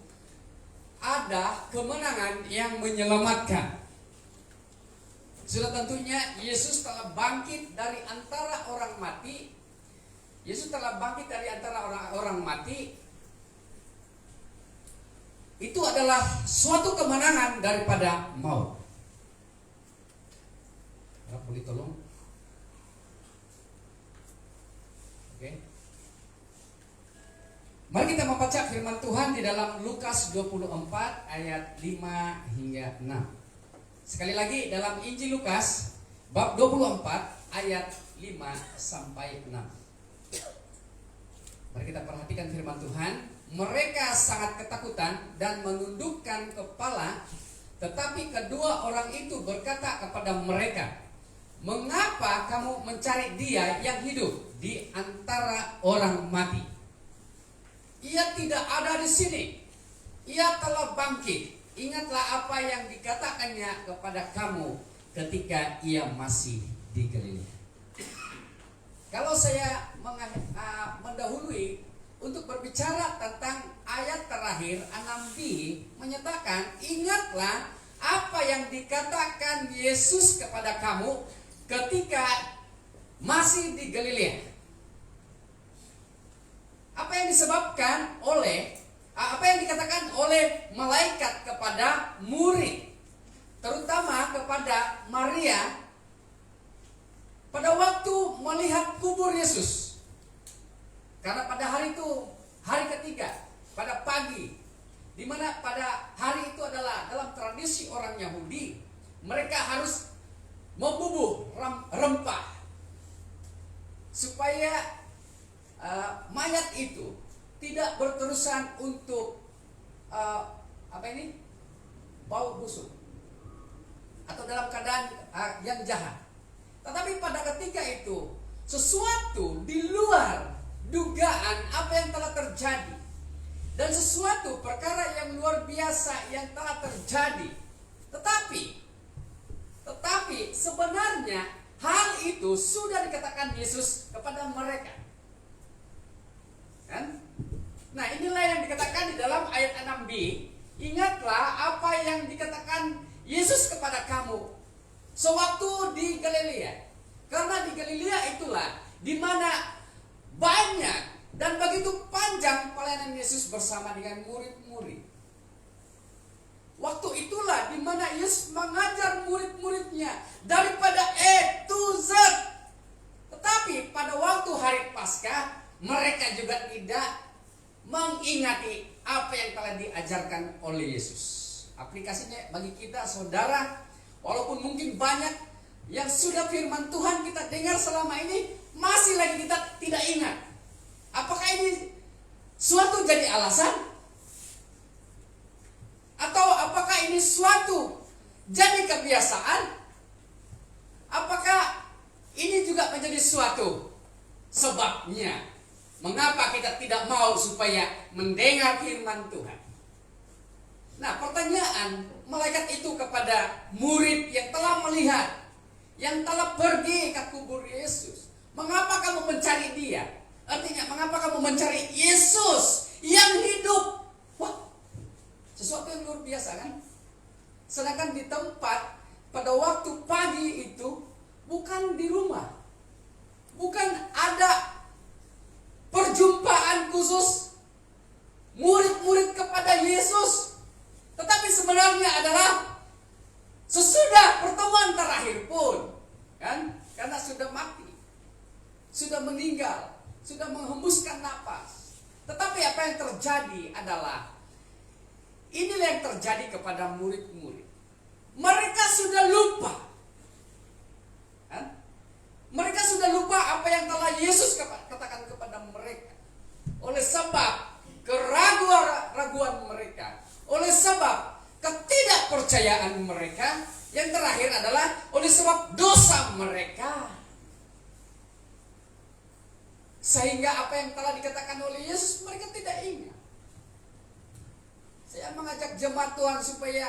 ada kemenangan yang menyelamatkan. Sudah tentunya Yesus telah bangkit dari antara orang mati. Yesus telah bangkit dari antara orang mati. Itu adalah suatu kemenangan daripada maut. Boleh tolong? Oke. Mari kita membaca firman Tuhan di dalam Lukas 24 ayat 5 hingga 6. Sekali lagi dalam Injil Lukas bab 24 ayat 5 sampai 6. Mari kita perhatikan firman Tuhan. Mereka sangat ketakutan dan menundukkan kepala, tetapi kedua orang itu berkata kepada mereka, "Mengapa kamu mencari Dia yang hidup di antara orang mati? Ia tidak ada di sini. Ia telah bangkit. Ingatlah apa yang dikatakannya kepada kamu ketika ia masih di Galilea." Kalau saya mendahului untuk berbicara tentang ayat terakhir 6b menyatakan, ingatlah apa yang dikatakan Yesus kepada kamu ketika masih di Galilea. Apa yang disebabkan oleh apa yang dikatakan oleh malaikat kepada murid, terutama kepada Maria pada waktu melihat kubur Yesus. Karena pada hari itu, hari ketiga, pada pagi, di mana pada hari itu adalah dalam tradisi orang Yahudi, mereka harus membubuh rempah supaya mayat itu tidak berterusan untuk bau busuk atau dalam keadaan yang jahat. Tetapi pada ketika itu sesuatu di luar dugaan apa yang telah terjadi dan sesuatu perkara yang luar biasa yang telah terjadi. Tetapi sebenarnya hal itu sudah dikatakan Yesus kepada mereka. Kan? Nah, inilah yang dikatakan di dalam ayat 6b. Ingatlah apa yang dikatakan Yesus kepada kamu sewaktu di Galilea. Karena di Galilea itulah di mana banyak dan begitu panjang pelayanan Yesus bersama dengan murid-murid. Waktu itulah di mana Yesus mengajar murid-muridnya daripada A to Z. Tetapi pada waktu hari Paskah mereka juga tidak mengingati apa yang telah diajarkan oleh Yesus. Aplikasinya bagi kita saudara, walaupun mungkin banyak yang sudah firman Tuhan kita dengar selama ini, masih lagi kita tidak ingat. Apakah ini suatu jadi alasan? Atau apakah ini suatu jadi kebiasaan? Apakah ini juga menjadi suatu sebabnya mengapa kita tidak mau supaya mendengar firman Tuhan? Nah, pertanyaan malaikat itu kepada murid yang telah melihat, yang telah pergi ke kubur Yesus, mengapa kamu mencari Dia? Artinya, mengapa kamu mencari Yesus yang hidup? Wah, sesuatu yang luar biasa kan? Sedangkan di tempat pada waktu pagi itu bukan di rumah. Bukan ada perjumpaan khusus murid-murid kepada Yesus. Tetapi sebenarnya adalah sesudah pertemuan terakhir pun, kan? Karena sudah mati, sudah meninggal, sudah menghembuskan napas. Tetapi apa yang terjadi adalah inilah yang terjadi kepada murid-murid. Mereka sudah lupa. Kan? Mereka sudah lupa apa yang telah Yesus katakan kepada mereka. Oleh sebab keraguan mereka, oleh sebab ketidakpercayaan mereka, yang terakhir adalah oleh sebab dosa mereka. Sehingga apa yang telah dikatakan oleh Yesus mereka tidak ingat. Saya mengajak jemaat Tuhan supaya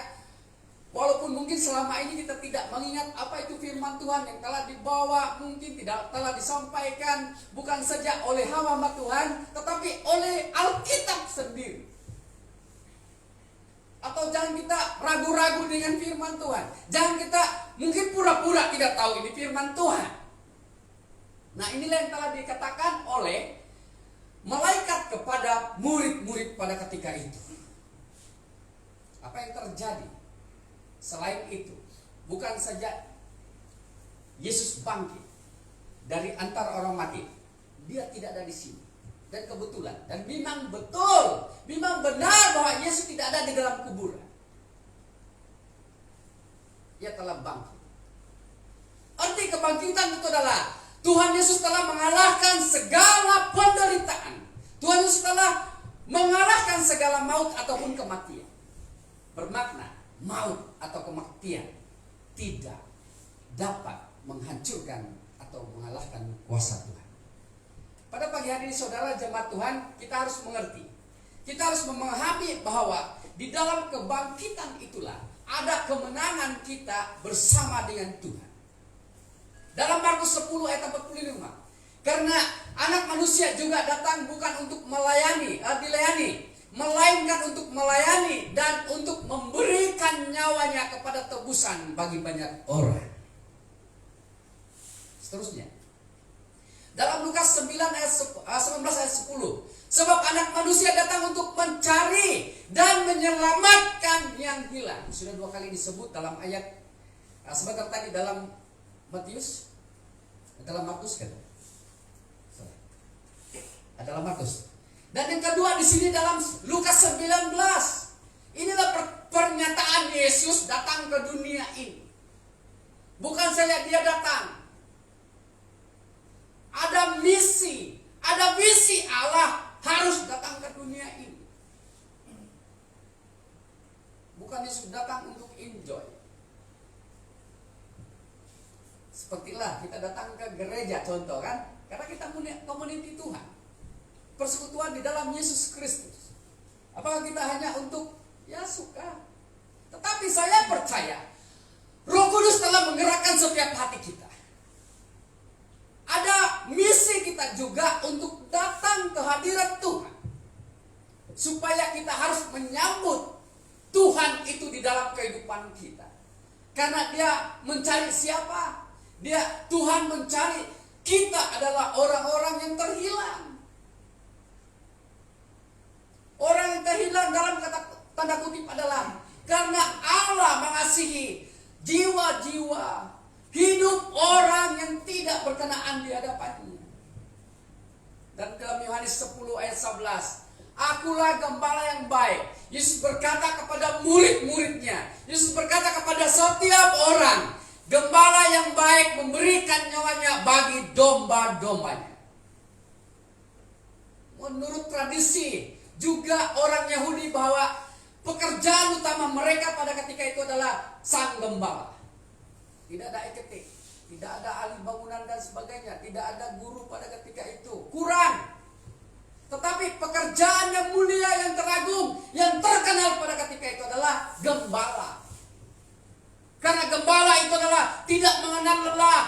walaupun mungkin selama ini kita tidak mengingat apa itu firman Tuhan yang telah dibawa, mungkin tidak telah disampaikan bukan saja oleh hamba Tuhan, tetapi oleh Alkitab sendiri. Atau jangan kita ragu-ragu dengan firman Tuhan. Jangan kita mungkin pura-pura tidak tahu ini firman Tuhan. Nah, inilah yang telah dikatakan oleh malaikat kepada murid-murid pada ketika itu. Apa yang terjadi? Selain itu, bukan saja Yesus bangkit dari antara orang mati, dia tidak ada di sini. Dan kebetulan, dan memang betul, memang benar bahwa Yesus tidak ada di dalam kuburan. Ia telah bangkit. Arti kebangkitan itu adalah Tuhan Yesus telah mengalahkan segala penderitaan. Tuhan Yesus telah mengalahkan segala maut ataupun kematian. Bermakna maut atau kematian tidak dapat menghancurkan atau mengalahkan kuasa Tuhan. Pada pagi hari ini saudara jemaat Tuhan, kita harus mengerti. Kita harus memahami bahwa di dalam kebangkitan itulah ada kemenangan kita bersama dengan Tuhan. Dalam Markus 10 ayat 45. Karena anak manusia juga datang bukan untuk dilayani, melainkan untuk melayani dan untuk memberikan nyawanya kepada tebusan bagi banyak orang. Seterusnya. Dalam Lukas 19 ayat 10. Sebab anak manusia datang untuk mencari dan menyelamatkan yang hilang. Sudah 2 kali disebut dalam ayat sebentar tadi dalam Matius, dalam Markus kan? Dalam Markus. Dan yang kedua di sini dalam Lukas 19. Inilah pernyataan Yesus datang ke dunia ini. Bukan saja dia datang. Ada misi, ada visi Allah harus datang ke dunia ini. Bukan Yesus datang untuk enjoy. Sepertilah kita datang ke gereja contoh kan, karena kita community Tuhan, persekutuan di dalam Yesus Kristus. Apakah kita hanya untuk ya suka? Tetapi saya percaya Roh Kudus telah menggerakkan setiap hati kita. Ada misi kita juga untuk datang ke hadirat Tuhan. Supaya kita harus menyambut Tuhan itu di dalam kehidupan kita. Karena dia mencari siapa? Tuhan mencari kita adalah orang-orang yang terhilang. Orang yang terhilang dalam tanda kutip adalah karena Allah mengasihi jiwa-jiwa hidup orang yang tidak berkenaan di hadapannya. Dan dalam Yohanes 10 ayat 11, akulah gembala yang baik. Yesus berkata kepada murid-muridnya, Yesus berkata kepada setiap orang, gembala yang baik memberikan nyawanya bagi domba-dombanya. Menurut tradisi juga orang Yahudi bahwa pekerjaan utama mereka pada ketika itu adalah sang gembala. Tidak ada EKT, tidak ada ahli bangunan dan sebagainya, tidak ada guru pada ketika itu. Kurang. Tetapi pekerjaan yang mulia, yang teragung, yang terkenal pada ketika itu adalah gembala. Karena gembala itu adalah tidak mengenal lelah,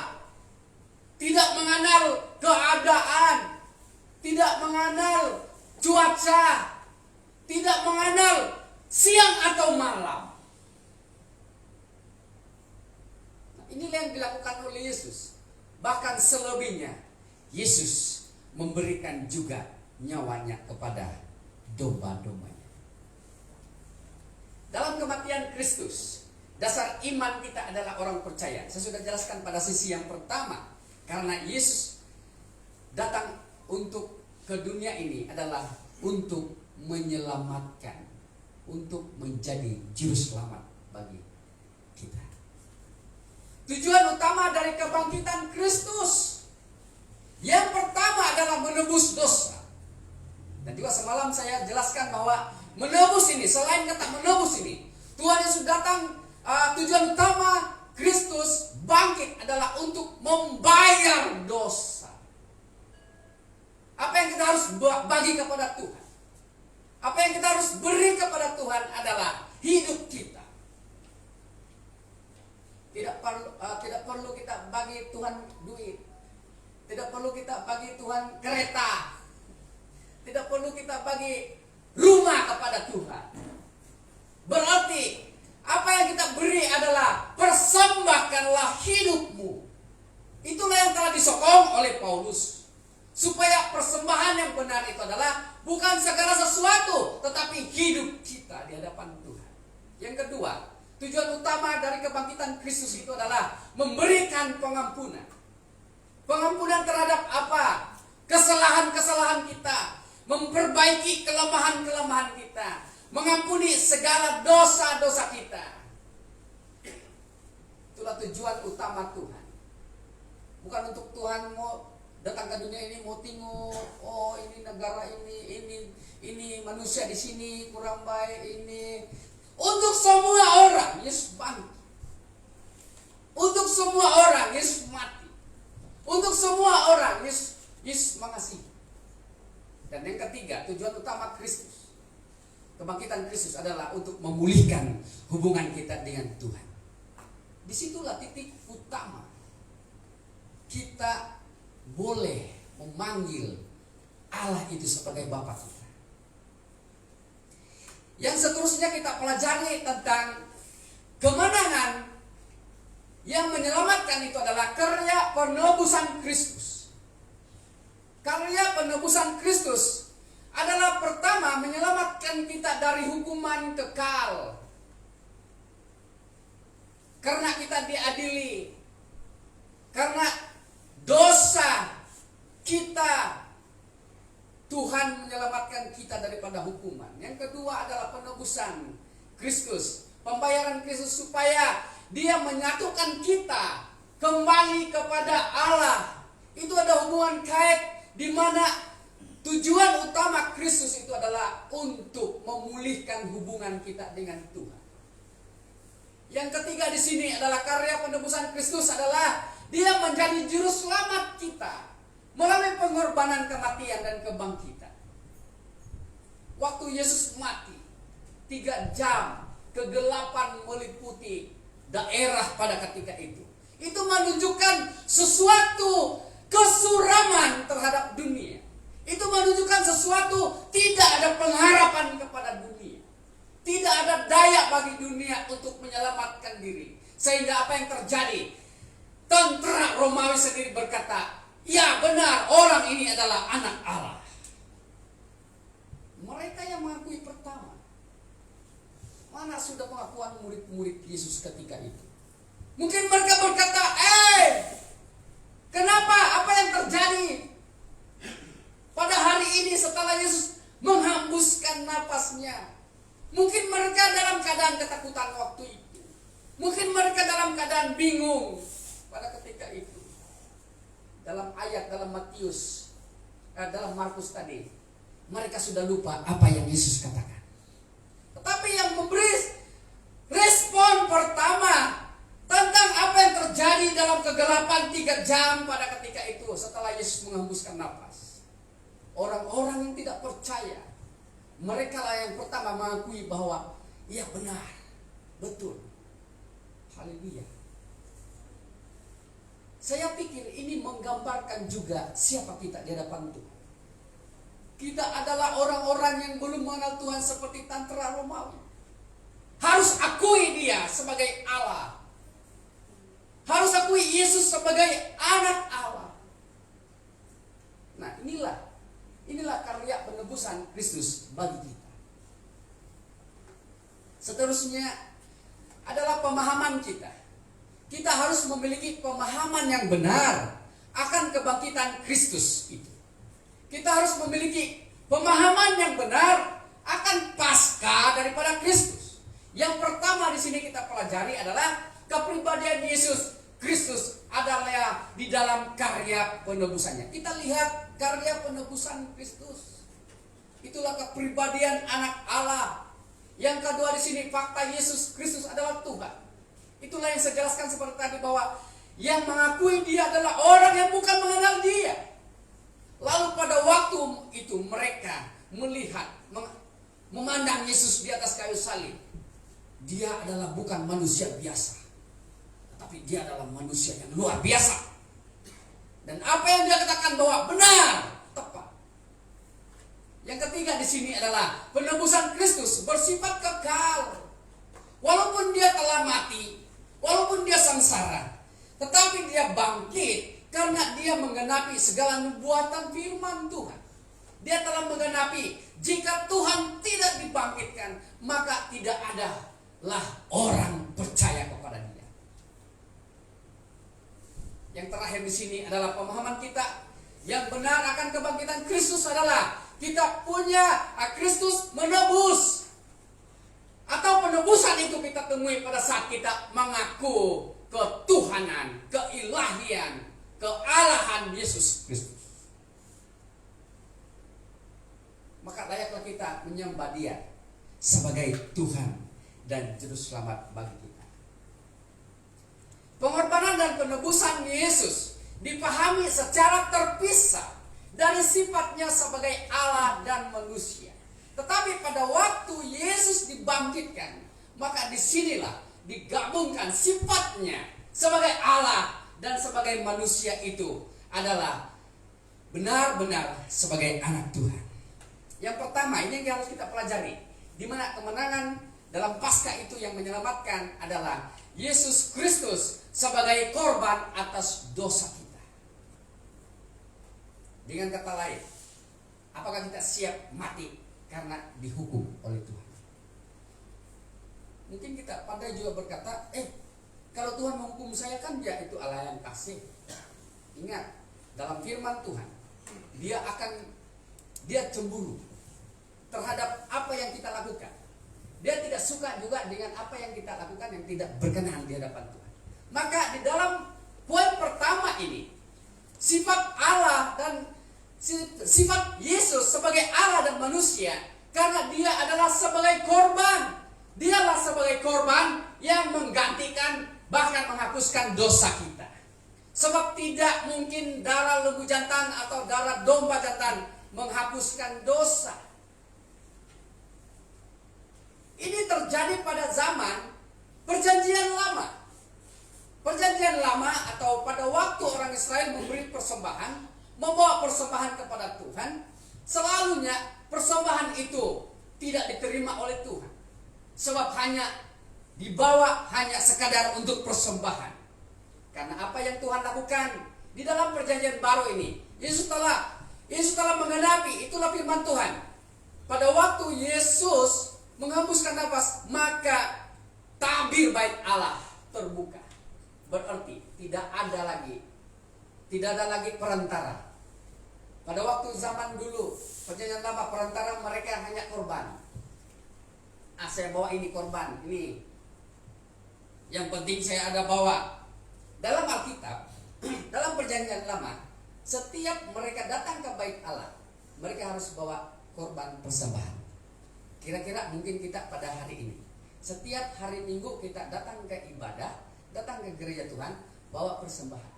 tidak mengenal keadaan, tidak mengenal cuaca, tidak mengenal siang atau malam. Inilah yang dilakukan oleh Yesus. Bahkan selebihnya, Yesus memberikan juga nyawanya kepada domba-dombanya. Dalam kematian Kristus, dasar iman kita adalah orang percaya. Saya sudah jelaskan pada sisi yang pertama. Karena Yesus datang untuk ke dunia ini adalah untuk menyelamatkan, untuk menjadi juru selamat bagi kita. Tujuan utama dari kebangkitan Kristus yang pertama adalah menebus dosa. Dan juga semalam saya jelaskan bahwa menebus ini, selain kata menebus ini, Tuhan Yesus datang, tujuan utama Kristus bangkit adalah untuk membayar dosa. Apa yang kita harus bagi kepada Tuhan, apa yang kita harus beri kepada Tuhan adalah hidup kita. Tidak perlu kita bagi Tuhan duit, tidak perlu kita bagi Tuhan kereta, tidak perlu kita bagi rumah kepada Tuhan. Berarti apa yang kita beri adalah persembahkanlah hidupmu. Itulah yang telah disokong oleh Paulus, supaya persembahan yang benar itu adalah bukan segala sesuatu, tetapi hidup kita di hadapan Tuhan. Yang kedua, tujuan utama dari kebangkitan Kristus itu adalah memberikan pengampunan. Pengampunan terhadap apa? Kesalahan-kesalahan kita, memperbaiki kelemahan-kelemahan kita, mengampuni segala dosa-dosa kita. Itulah tujuan utama Tuhan. Bukan untuk Tuhan mau datang ke dunia ini mau tengok, oh ini negara ini manusia di sini kurang baik ini. Untuk semua orang Yesus bangkit. Untuk semua orang Yesus mati. Untuk semua orang Yesus mengasihi. Dan yang ketiga, tujuan utama Kristus, kebangkitan Kristus adalah untuk memulihkan hubungan kita dengan Tuhan. Disitulah titik utama kita boleh memanggil Allah itu sebagai Bapa kita. Yang seterusnya kita pelajari tentang kemenangan yang menyelamatkan itu adalah karya penebusan Kristus. Karya penebusan Kristus adalah pertama menyelamatkan kita dari hukuman kekal. Karena kita diadili, karena dosa kita, Tuhan menyelamatkan kita daripada hukuman. Yang kedua adalah penebusan Kristus, pembayaran Kristus supaya Dia menyatukan kita kembali kepada Allah. Itu ada hubungan kait di mana tujuan utama Kristus itu adalah untuk memulihkan hubungan kita dengan Tuhan. Yang ketiga di sini adalah karya penebusan Kristus adalah Dia menjadi juru selamat kita melalui pengorbanan kematian dan kebangkitan. Waktu Yesus mati, 3 jam kegelapan meliputi daerah pada ketika itu. Itu menunjukkan sesuatu kesuraman terhadap dunia. Itu menunjukkan sesuatu tidak ada pengharapan kepada dunia. Tidak ada daya bagi dunia untuk menyelamatkan diri. Sehingga apa yang terjadi? Tentara Romawi sendiri berkata, ya benar, orang ini adalah anak Allah. Mereka yang mengakui pertama. Mana sudah pengakuan murid-murid Yesus ketika itu? Mungkin mereka berkata, kenapa? Apa yang terjadi? Pada hari ini setelah Yesus menghembuskan napasnya. Mungkin mereka dalam keadaan ketakutan waktu itu. Mungkin mereka dalam keadaan bingung pada ketika itu. Dalam ayat dalam dalam Markus tadi, mereka sudah lupa apa yang Yesus katakan. Tetapi yang memberi respon pertama tentang apa yang terjadi dalam kegelapan 3 jam pada ketika itu setelah Yesus menghembuskan napas. Orang-orang yang tidak percaya, mereka lah yang pertama mengakui bahwa iya benar, betul. Haleluya. Saya pikir ini menggambarkan juga siapa kita di hadapan Tuhan. Kita adalah orang-orang yang belum mengenal Tuhan seperti tentara Romawi. Harus akui Dia sebagai Allah. harus akui Yesus sebagai anak Allah. Nah, inilah karya penebusan Kristus bagi kita. Seterusnya adalah pemahaman kita. Kita harus memiliki pemahaman yang benar akan kebangkitan Kristus itu. Kita harus memiliki pemahaman yang benar akan pasca daripada Kristus. Yang pertama di sini kita pelajari adalah kepribadian Yesus Kristus adalah di dalam karya penebusannya. Kita lihat karya penebusan Kristus. Itulah kepribadian anak Allah. Yang kedua di sini fakta Yesus Kristus adalah Tuhan. Itulah yang saya jelaskan seperti tadi, bahwa yang mengakui dia adalah orang yang bukan mengenal dia. Lalu pada waktu itu mereka melihat, memandang Yesus di atas kayu salib. Dia adalah bukan manusia biasa, tetapi dia adalah manusia yang luar biasa. Dan apa yang dia katakan bahwa benar, tepat. Yang ketiga di sini adalah penebusan Kristus bersifat kekal. Walaupun dia telah mati, walaupun dia sengsara, tetapi dia bangkit karena dia menggenapi segala nubuatan firman Tuhan. Dia telah menggenapi, jika Tuhan tidak dibangkitkan, maka tidak adalah orang percaya kepada dia. Yang terakhir di sini adalah pemahaman kita yang benar akan kebangkitan Kristus adalah kita punya Kristus menebus. Atau penebusan itu kita temui pada saat kita mengaku ketuhanan, keilahian, kealahan Yesus Kristus. Maka layaklah kita menyembah Dia sebagai Tuhan dan Juru Selamat bagi kita. Pengorbanan dan penebusan Yesus dipahami secara terpisah dari sifatnya sebagai Allah dan manusia. Tetapi pada waktu Yesus dibangkitkan, maka disinilah digabungkan sifatnya sebagai Allah dan sebagai manusia itu adalah benar-benar sebagai anak Tuhan. Yang pertama, ini yang harus kita pelajari, di mana kemenangan dalam Paskah itu yang menyelamatkan adalah Yesus Kristus sebagai korban atas dosa kita. Dengan kata lain, apakah kita siap mati karena dihukum oleh Tuhan? Mungkin kita pandai juga berkata, kalau Tuhan menghukum saya kan Dia itu Allah yang kasih. Ingat, dalam firman Tuhan, Dia cemburu terhadap apa yang kita lakukan. Dia tidak suka juga dengan apa yang kita lakukan yang tidak berkenan di hadapan Tuhan. Maka di dalam poin pertama ini, sifat Allah dan sifat Yesus sebagai Allah dan manusia, karena Dia adalah sebagai korban. Dialah sebagai korban yang menggantikan, bahkan menghapuskan dosa kita. Sebab tidak mungkin darah lembu jantan atau darah domba jantan menghapuskan dosa. Ini terjadi pada zaman Perjanjian Lama. Perjanjian Lama atau pada waktu orang Israel memberi persembahan, membawa persembahan kepada Tuhan, selalunya persembahan itu tidak diterima oleh Tuhan. Sebab hanya dibawa hanya sekadar untuk persembahan. Karena apa yang Tuhan lakukan di dalam perjanjian baru ini, Yesus telah menggenapi, itulah firman Tuhan. Pada waktu Yesus menghembuskan nafas, maka tabir bait Allah terbuka. Berarti tidak ada lagi perantara. Pada waktu zaman dulu, perjanjian lama, perantara mereka hanya korban. Saya bawa ini korban, ini yang penting saya ada bawa. Dalam Alkitab, dalam perjanjian lama, setiap mereka datang ke bait Allah, mereka harus bawa korban persembahan. Kira-kira mungkin kita pada hari ini, setiap hari Minggu kita datang ke ibadah, datang ke gereja Tuhan, bawa persembahan.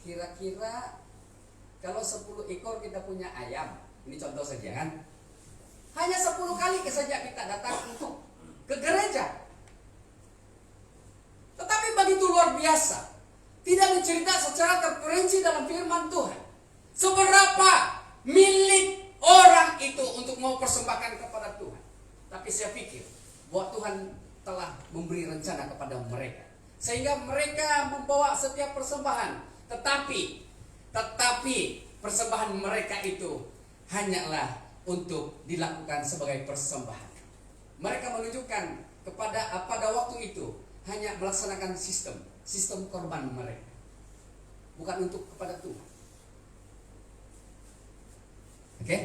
Kira-kira kalau 10 ekor kita punya ayam, ini contoh saja kan, hanya 10 kali saja kita datang untuk ke gereja. Tetapi begitu luar biasa, tidak dicerita secara terperinci dalam firman Tuhan seberapa milik orang itu untuk mau persembahkan kepada Tuhan. Tapi saya pikir bahwa Tuhan telah memberi rencana kepada mereka. sehingga mereka membawa setiap persembahan. Tetapi persembahan mereka itu hanyalah untuk dilakukan sebagai persembahan. Mereka menunjukkan pada waktu itu hanya melaksanakan sistem korban mereka, bukan untuk kepada Tuhan. Oke?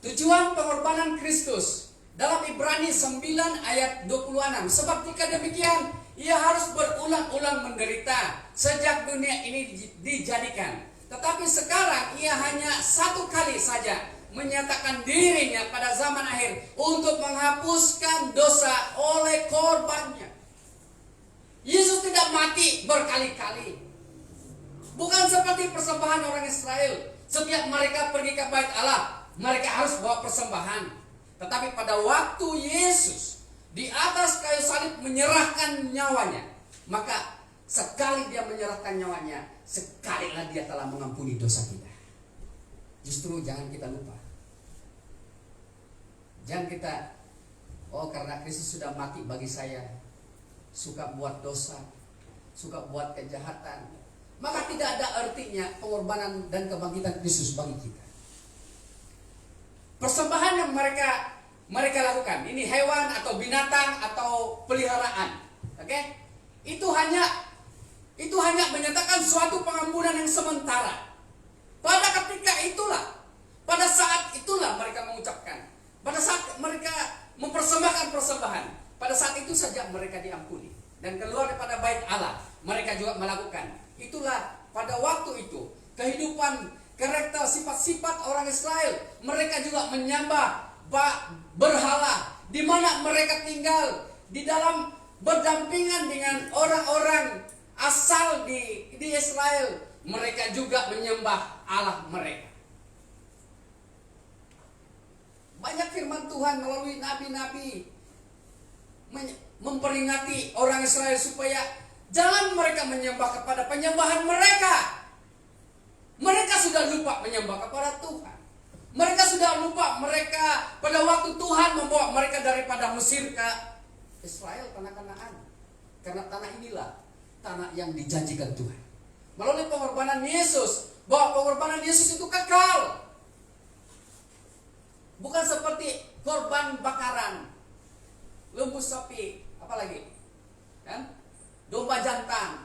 Tujuan pengorbanan Kristus dalam Ibrani 9 ayat 26. Sebab jika demikian, ia harus berulang-ulang menderita sejak dunia ini dijadikan. Tetapi sekarang ia hanya satu kali saja menyatakan dirinya pada zaman akhir untuk menghapuskan dosa oleh korbannya. Yesus tidak mati berkali-kali. Bukan seperti persembahan orang Israel. Setiap mereka pergi ke bait Allah, mereka harus bawa persembahan. Tetapi pada waktu Yesus di atas kayu salib menyerahkan nyawanya, maka sekali dia menyerahkan nyawanya, sekalilah dia telah mengampuni dosa kita. Justru jangan kita lupa. Jangan kita, karena Kristus sudah mati bagi saya, suka buat dosa, suka buat kejahatan, maka tidak ada artinya pengorbanan dan kebangkitan Kristus bagi kita. Persembahan yang mereka lakukan, ini hewan atau binatang atau peliharaan, oke? Itu hanya menyatakan suatu pengampunan yang sementara. Pada saat itulah mereka mengucapkan, pada saat mereka mempersembahkan persembahan, pada saat itu saja mereka diampuni dan keluar daripada bait Allah. Mereka juga melakukan. Itulah pada waktu itu kehidupan, karakter, sifat-sifat orang Israel. Mereka juga menyembah berhala, di mana mereka tinggal di dalam berdampingan dengan orang-orang asal di Israel. Mereka juga menyembah Allah mereka. Banyak firman Tuhan melalui nabi-nabi memperingati orang Israel supaya jangan mereka menyembah kepada penyembahan mereka. Mereka sudah lupa menyembah kepada Tuhan. Mereka sudah lupa mereka pada waktu Tuhan membawa mereka daripada Mesir ke Israel, tanah Kanaan. Karena tanah inilah tanah yang dijanjikan Tuhan. Melalui pengorbanan Yesus, bahwa pengorbanan Yesus itu kekal. Bukan seperti korban bakaran, lembu sapi, apalagi kan? Domba jantan,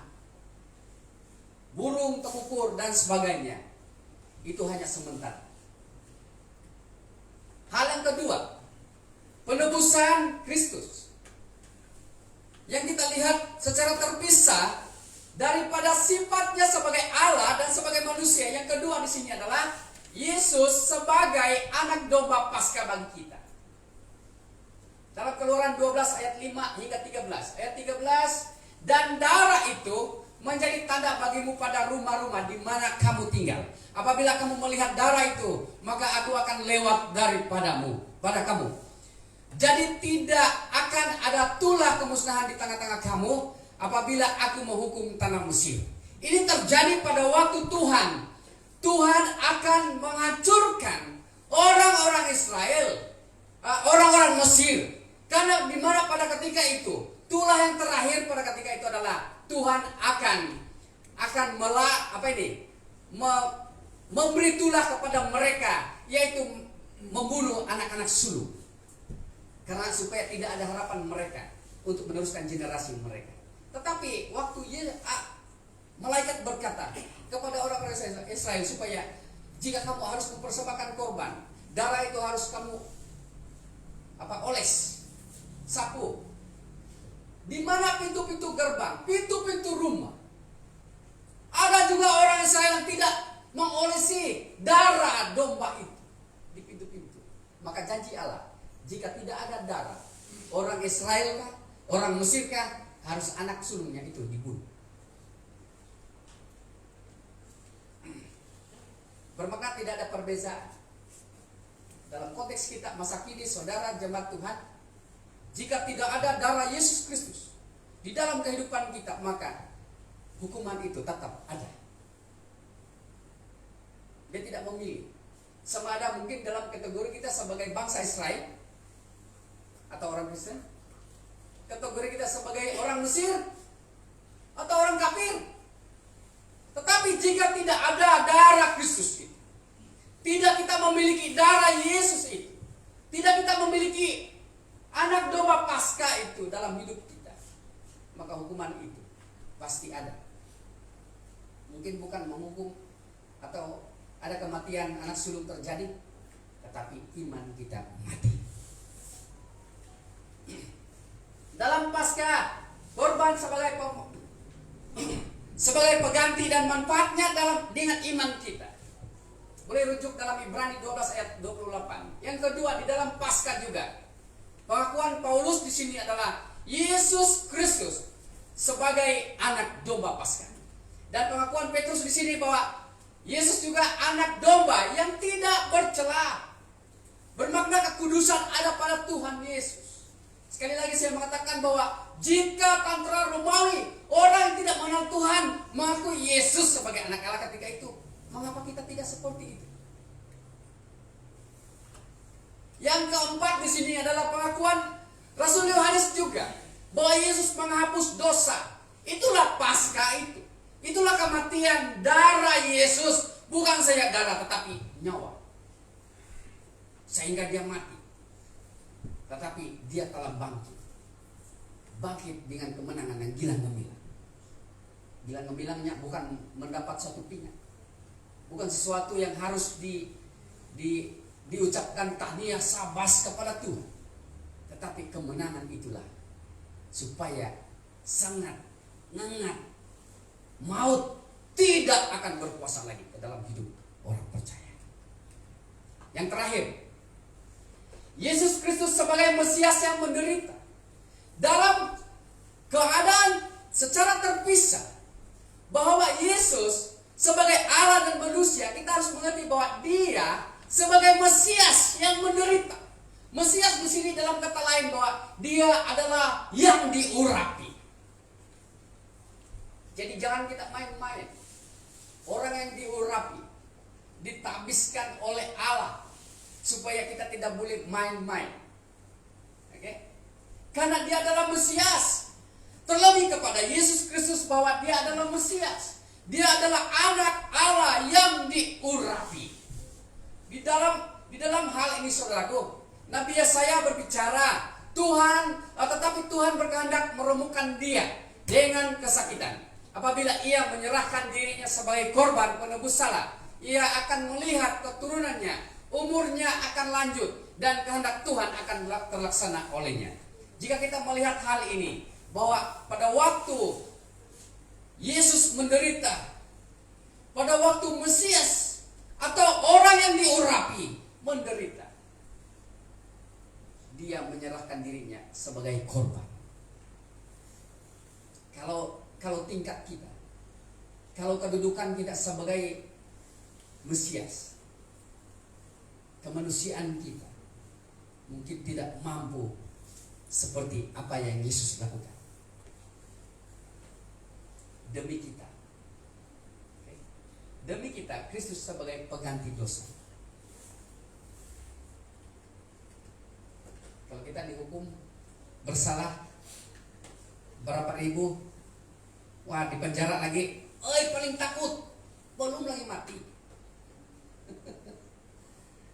burung tekukur dan sebagainya. Itu hanya sementara. Hal yang kedua, penebusan Kristus yang kita lihat secara terpisah daripada sifatnya sebagai Allah dan sebagai manusia. Yang kedua di sini adalah Yesus sebagai anak domba Paskah bagi kita. Dalam Keluaran 12 ayat 5 hingga 13. Ayat 13, dan darah itu menjadi tanda bagimu pada rumah-rumah di mana kamu tinggal. Apabila kamu melihat darah itu, maka aku akan lewat pada kamu. Jadi tidak akan ada tulah kemusnahan di tengah-tengah kamu apabila aku menghukum tanah Mesir. Ini terjadi pada waktu Tuhan akan menghancurkan orang-orang Israel, orang-orang Mesir. Karena di mana pada ketika itu, tulah yang terakhir pada ketika itu adalah Tuhan akan memberi tulah kepada mereka, yaitu membunuh anak-anak sulung. Karena supaya tidak ada harapan mereka untuk meneruskan generasi mereka. Tetapi waktu malaikat berkata kepada orang-orang Israel supaya jika kamu harus mempersembahkan korban, darah itu harus kamu oles, sapu. Di mana pintu-pintu gerbang, pintu-pintu rumah. Ada juga orang Israel yang tidak mengolesi darah domba itu di pintu-pintu. Maka janji Allah, jika tidak ada darah, orang Israel kah, orang Mesir kah, harus anak sulungnya itu dibunuh. Bermakna tidak ada perbedaan. Dalam konteks kita masa kini, saudara jemaat Tuhan, jika tidak ada darah Yesus Kristus di dalam kehidupan kita, maka hukuman itu tetap ada. Dia tidak memilih. Sama ada mungkin dalam kategori kita sebagai bangsa Israel atau orang Kristen, kategori kita sebagai orang Mesir atau orang kafir. Tetapi jika tidak ada darah Kristus itu, tidak kita memiliki darah Yesus itu, tidak kita memiliki anak domba Paskah itu dalam hidup kita, maka hukuman itu pasti ada. Mungkin bukan menghukum atau ada kematian anak sulung terjadi, tetapi iman kita mati. Dalam Paskah, korban sebagai pengganti dan manfaatnya dengan iman kita. Boleh rujuk dalam Ibrani 12 ayat 28. Yang kedua, di dalam Paskah juga, pengakuan Paulus di sini adalah Yesus Kristus sebagai anak domba Paskah. Dan pengakuan Petrus di sini bahwa Yesus juga anak domba yang tidak bercela. Bermakna kekudusan ada pada Tuhan Yesus. Sekali lagi saya mengatakan bahwa jika tentara Romawi, orang yang tidak mengenal Tuhan, mengaku Yesus sebagai anak Allah ketika itu, mengapa kita tidak seperti itu? Yang keempat di sini adalah pengakuan Rasul Yohanes juga bahwa Yesus menghapus dosa. Itulah Paskah itu. Itulah kematian darah Yesus, bukan saja darah tetapi nyawa. Sehingga dia mati. Tetapi dia telah bangkit. Bangkit dengan kemenangan yang gilang gemilang. Gilang gemilangnya bukan mendapat satu pingat. Bukan sesuatu yang harus diucapkan tahniah sabas kepada Tuhan. Tetapi kemenangan itulah supaya sangat maut tidak akan berkuasa lagi ke dalam hidup orang percaya. Yang terakhir, Yesus Kristus sebagai Mesias yang menderita dalam keadaan secara terpisah, bahwa Yesus sebagai Allah dan manusia, kita harus mengerti bahwa dia sebagai Mesias yang menderita. Mesias di sini dalam kata lain bahwa dia adalah yang diurapi. Jadi jangan kita main-main. Orang yang diurapi, ditabiskan oleh Allah supaya kita tidak boleh main-main. Oke? Karena dia adalah Mesias. Terlebih kepada Yesus Kristus bahwa dia adalah Mesias. Dia adalah anak Allah yang diurapi. Di dalam hal ini saudaraku, Nabi Yesaya berbicara, tetapi Tuhan berkehendak meremukkan dia dengan kesakitan. Apabila ia menyerahkan dirinya sebagai korban penebus salah, ia akan melihat keturunannya, umurnya akan lanjut, dan kehendak Tuhan akan terlaksana olehnya. Jika kita melihat hal ini, bahwa pada waktu Yesus menderita, pada waktu Mesias atau orang yang diurapi menderita, dia menyerahkan dirinya sebagai korban. Kalau tingkat kita, kalau kedudukan kita sebagai Mesias, kemanusiaan kita mungkin tidak mampu seperti apa yang Yesus lakukan demi kita. Demi kita, Kristus sebagai pengganti dosa. Kalau kita dihukum bersalah berapa ribu, wah, di penjara lagi, paling takut, belum lagi mati.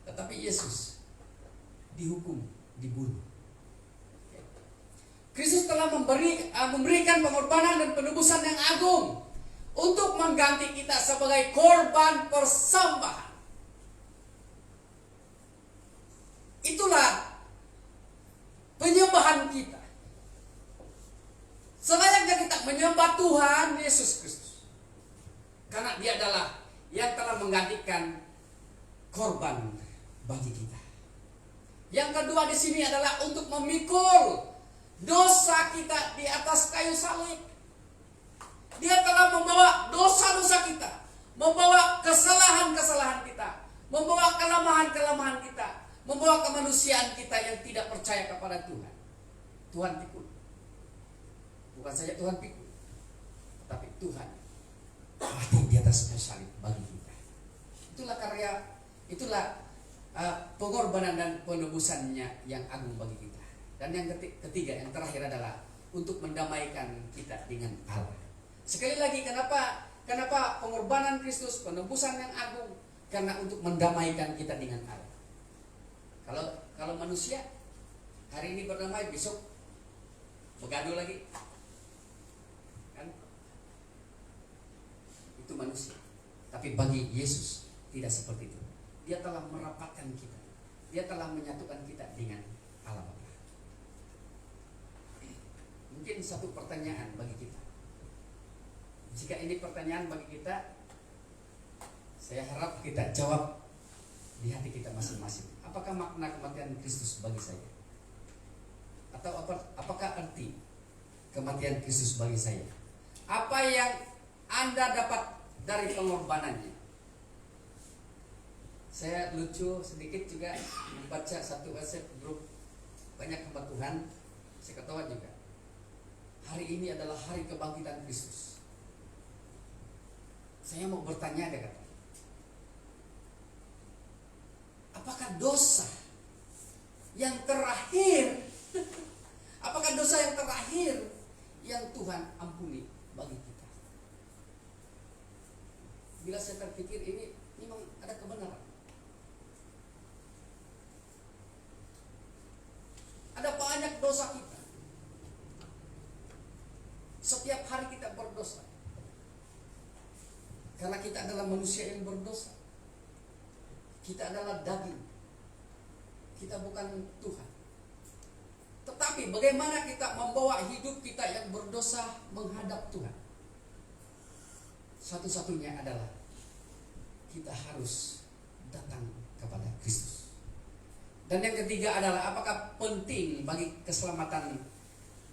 Tetapi Yesus dihukum, dibunuh. Kristus telah memberikan pengorbanan dan penebusan yang agung untuk mengganti kita sebagai korban persembahan. Itulah penyembahan kita. Selayaknya kita menyembah Tuhan Yesus Kristus, karena dia adalah yang telah menggantikan korban bagi kita. Yang kedua di sini adalah untuk memikul dosa kita di atas kayu salib. Dia telah membawa dosa-dosa kita, membawa kesalahan-kesalahan kita, membawa kelemahan-kelemahan kita, membawa kemanusiaan kita yang tidak percaya kepada Tuhan. Tuhan pikul. Bukan saja Tuhan pikul, tetapi Tuhan mati di atas kayu salib bagi kita. Itulah itulah pengorbanan dan penebusannya yang agung bagi kita. Dan yang ketiga, yang terakhir adalah untuk mendamaikan kita dengan Allah. Sekali lagi, kenapa pengorbanan Kristus, penebusan yang agung? Karena untuk mendamaikan kita dengan Allah. Kalau manusia hari ini berdamai, besok bergaduh lagi, kan? Itu manusia. Tapi bagi Yesus tidak seperti itu. Dia telah merapatkan kita. Dia telah menyatukan kita dengan Allah Bapa. Mungkin satu pertanyaan bagi kita. Jika ini pertanyaan bagi kita, saya harap kita jawab di hati kita masing-masing. Apakah makna kematian Kristus bagi saya? Atau apakah arti kematian Kristus bagi saya? Apa yang Anda dapat dari pengorbanannya? Saya lucu sedikit juga membaca satu WhatsApp grup banyak hamba Tuhan. Saya ketawa juga. Hari ini adalah hari kebangkitan Kristus. Saya mau bertanya, dia kata, apakah dosa yang terakhir apakah dosa yang terakhir yang Tuhan ampuni bagi kita? Bila saya terpikir, ini memang ada kebenaran. Ada banyak dosa kita. Setiap hari kita berdosa. Karena kita adalah manusia yang berdosa. Kita adalah daging. Kita bukan Tuhan. Tetapi bagaimana kita membawa hidup kita yang berdosa menghadap Tuhan? Satu-satunya adalah kita harus datang kepada Kristus. Dan yang ketiga adalah, apakah penting bagi keselamatan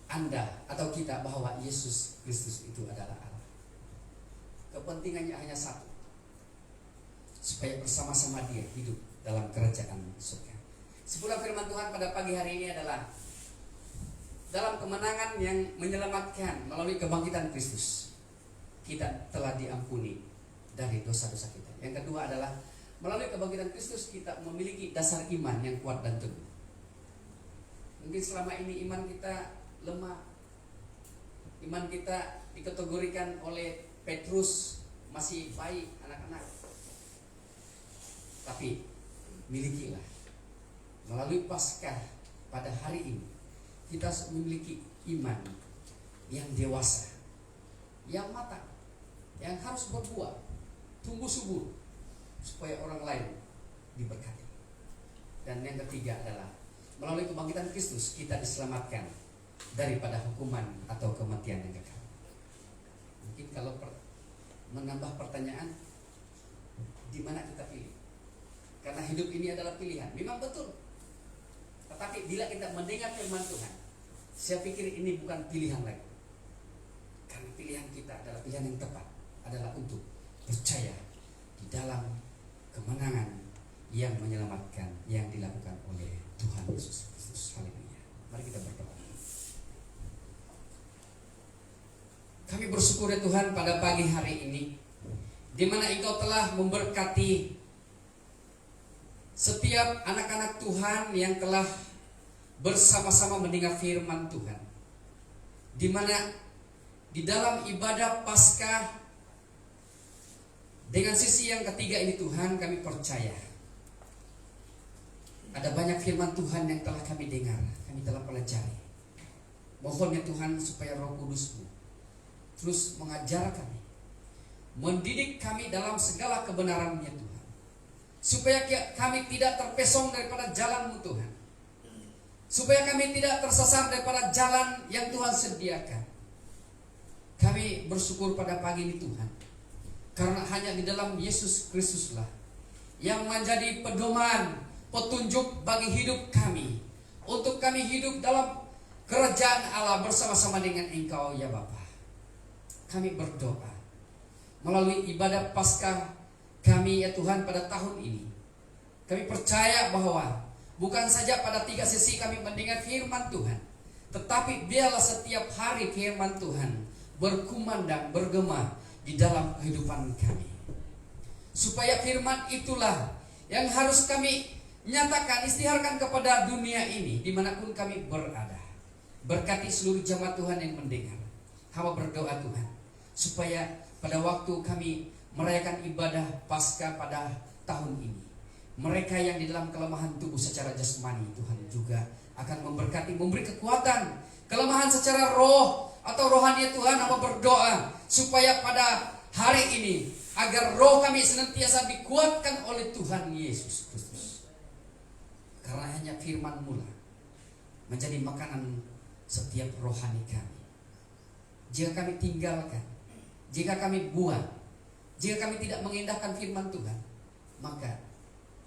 Anda atau kita bahwa Yesus Kristus itu adalah Allah? Kepentingannya hanya satu, supaya bersama-sama Dia hidup dalam kerajaan surga. Sepuluh firman Tuhan pada pagi hari ini adalah dalam kemenangan yang menyelamatkan melalui kebangkitan Kristus, kita telah diampuni dari dosa-dosa kita. Yang kedua adalah melalui kebangkitan Kristus kita memiliki dasar iman yang kuat dan teguh. Mungkin selama ini iman kita lemah. Iman kita dikategorikan oleh Petrus masih baik, anak-anak. Tapi milikilah melalui Paskah pada hari ini, kita memiliki iman yang dewasa, yang matang, yang harus berbuah, tumbuh subur, supaya orang lain diberkati. Dan yang ketiga adalah melalui kebangkitan Kristus kita diselamatkan daripada hukuman atau kematian yang kekal. Mungkin kalau menambah pertanyaan, di mana kita pilih? Karena hidup ini adalah pilihan. Memang betul. Tetapi bila kita mendengar firman Tuhan, saya pikir ini bukan pilihan lagi. Karena pilihan kita adalah pilihan yang tepat, adalah untuk percaya di dalam kemenangan yang menyelamatkan yang dilakukan oleh Tuhan Yesus Kristus. Haleluya. Mari kita berdoa. Kami bersyukur ya Tuhan pada pagi hari ini, di mana Engkau telah memberkati setiap anak-anak Tuhan yang telah bersama-sama mendengar firman Tuhan. Di mana di dalam ibadah Paskah dengan sisi yang ketiga ini Tuhan, kami percaya ada banyak firman Tuhan yang telah kami dengar, kami telah pelajari. Mohon ya Tuhan supaya Roh Kudus-Mu terus mengajar kami, mendidik kami dalam segala kebenaran-Nya Tuhan, supaya kami tidak terpesong daripada jalan-Mu Tuhan, supaya kami tidak tersesat daripada jalan yang Tuhan sediakan. Kami bersyukur pada pagi ini Tuhan, karena hanya di dalam Yesus Kristuslah yang menjadi pedoman, petunjuk bagi hidup kami, untuk kami hidup dalam kerajaan Allah bersama-sama dengan Engkau ya Bapa. Kami berdoa melalui ibadah Paskah kami ya Tuhan pada tahun ini. Kami percaya bahwa bukan saja pada 3 sesi kami mendengar firman Tuhan, tetapi biarlah setiap hari firman Tuhan berkumandang, bergema di dalam kehidupan kami. Supaya firman itulah yang harus kami nyatakan, istiharkan kepada dunia ini dimanapun kami berada. Berkati seluruh jemaat Tuhan yang mendengar. Hamba berdoa Tuhan, supaya pada waktu kami merayakan ibadah Paskah pada tahun ini, mereka yang di dalam kelemahan tubuh secara jasmani, Tuhan juga akan memberkati, memberi kekuatan. Kelemahan secara roh atau rohani Tuhan, hamba berdoa supaya pada hari ini agar roh kami senantiasa dikuatkan oleh Tuhan Yesus Kristus. Karena hanya firman-Mu lah menjadi makanan setiap rohani kami. Jika kami tinggalkan, jika kami buang, jika kami tidak mengindahkan firman Tuhan, maka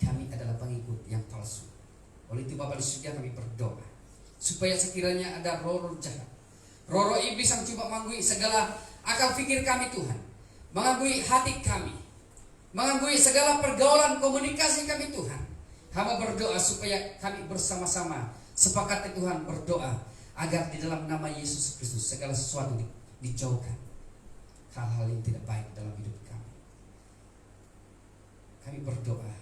kami adalah pengikut yang palsu. Oleh itu Bapa di surga, kami berdoa supaya sekiranya ada roh-roh jahat, roh-roh iblis yang coba mengganggu segala akal pikir kami Tuhan, mengganggu hati kami, mengganggu segala pergaulan komunikasi kami Tuhan. Hamba berdoa supaya kami bersama-sama sepakat Tuhan berdoa agar di dalam nama Yesus Kristus segala sesuatu dijauhkan, hal-hal yang tidak baik dalam hidup kami. Kami berdoa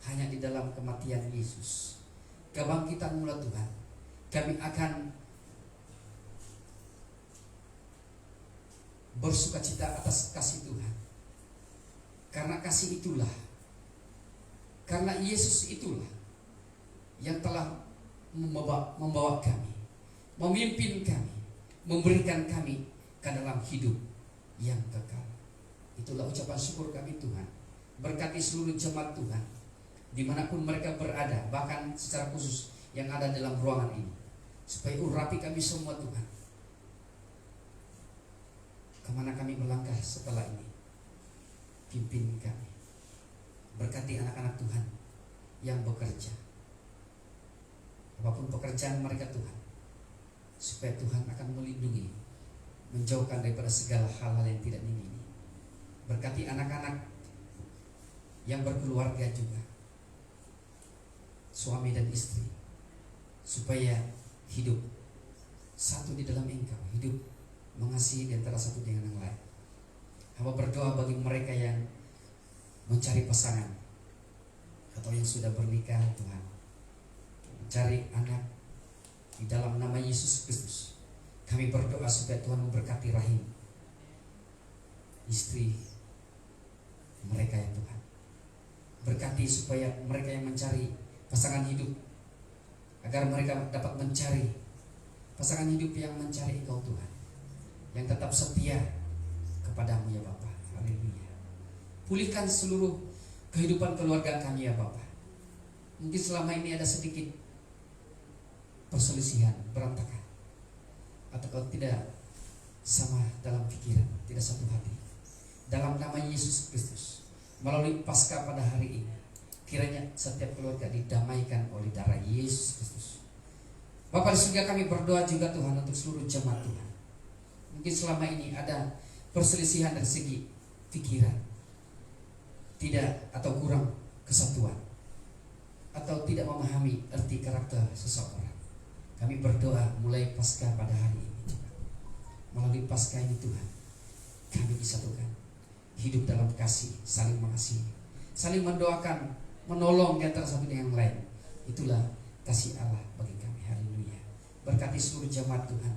hanya di dalam kematian Yesus, kebangkitan mula Tuhan, kami akan bersukacita atas kasih Tuhan. Karena kasih itulah, karena Yesus itulah yang telah membawa kami, memimpin kami, memberikan kami ke dalam hidup yang kekal. Itulah ucapan syukur kami Tuhan. Berkati seluruh jemaat Tuhan dimanapun mereka berada, bahkan secara khusus yang ada dalam ruangan ini, supaya urapi kami semua Tuhan. Kemana kami melangkah setelah ini, pimpin kami. Berkati anak-anak Tuhan yang bekerja, apapun pekerjaan mereka Tuhan, supaya Tuhan akan melindungi, menjauhkan daripada segala hal-hal yang tidak diingini. Berkati anak-anak yang berkeluarga juga, suami dan istri, supaya hidup satu di dalam Engkau, hidup mengasihi di antara satu dengan yang lain. Hamba berdoa bagi mereka yang mencari pasangan atau yang sudah bernikah Tuhan, mencari anak, di dalam nama Yesus Kristus kami berdoa supaya Tuhan memberkati rahim istri mereka ya Tuhan. Berkati supaya mereka yang mencari pasangan hidup, agar mereka dapat mencari pasangan hidup yang mencari Engkau Tuhan, yang tetap setia kepadamu ya Bapa. Haleluya. Pulihkan seluruh kehidupan keluarga kami ya Bapa. Mungkin selama ini ada sedikit perselisihan, berantakan, atau kalau tidak sama dalam pikiran, tidak satu hati. Dalam nama Yesus Kristus, melalui Paskah pada hari ini, kiranya setiap keluarga didamaikan oleh darah Yesus Kristus. Bapa di surga, kami berdoa juga Tuhan untuk seluruh jemaat Tuhan. Mungkin selama ini ada perselisihan dari segi pikiran, tidak atau kurang kesatuan, atau tidak memahami arti karakter seseorang. Kami berdoa mulai Paskah pada hari ini, melalui Paskah ini Tuhan, kami disatukan, hidup dalam kasih, saling mengasihi, saling mendoakan, menolong di antara satu dengan yang lain. Itulah kasih Allah bagi kami. Haleluya. Berkati seluruh jemaat Tuhan.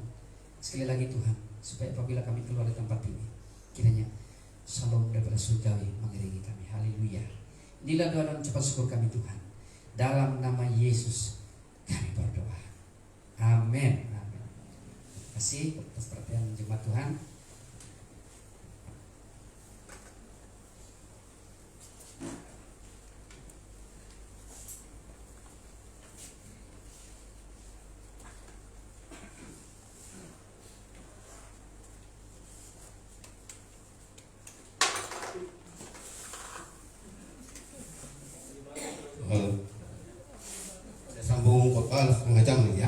Sekali lagi Tuhan, supaya apabila kami keluar dari tempat ini, kiranya shalom daripada surgawi mengiringi kami. Haleluya. Inilah doa dan ucapan syukur kami Tuhan. Dalam nama Yesus kami berdoa. Amin. Amin. Terima kasih atas perhatian jemaat Tuhan. Sambung khotbah setengah jam ya.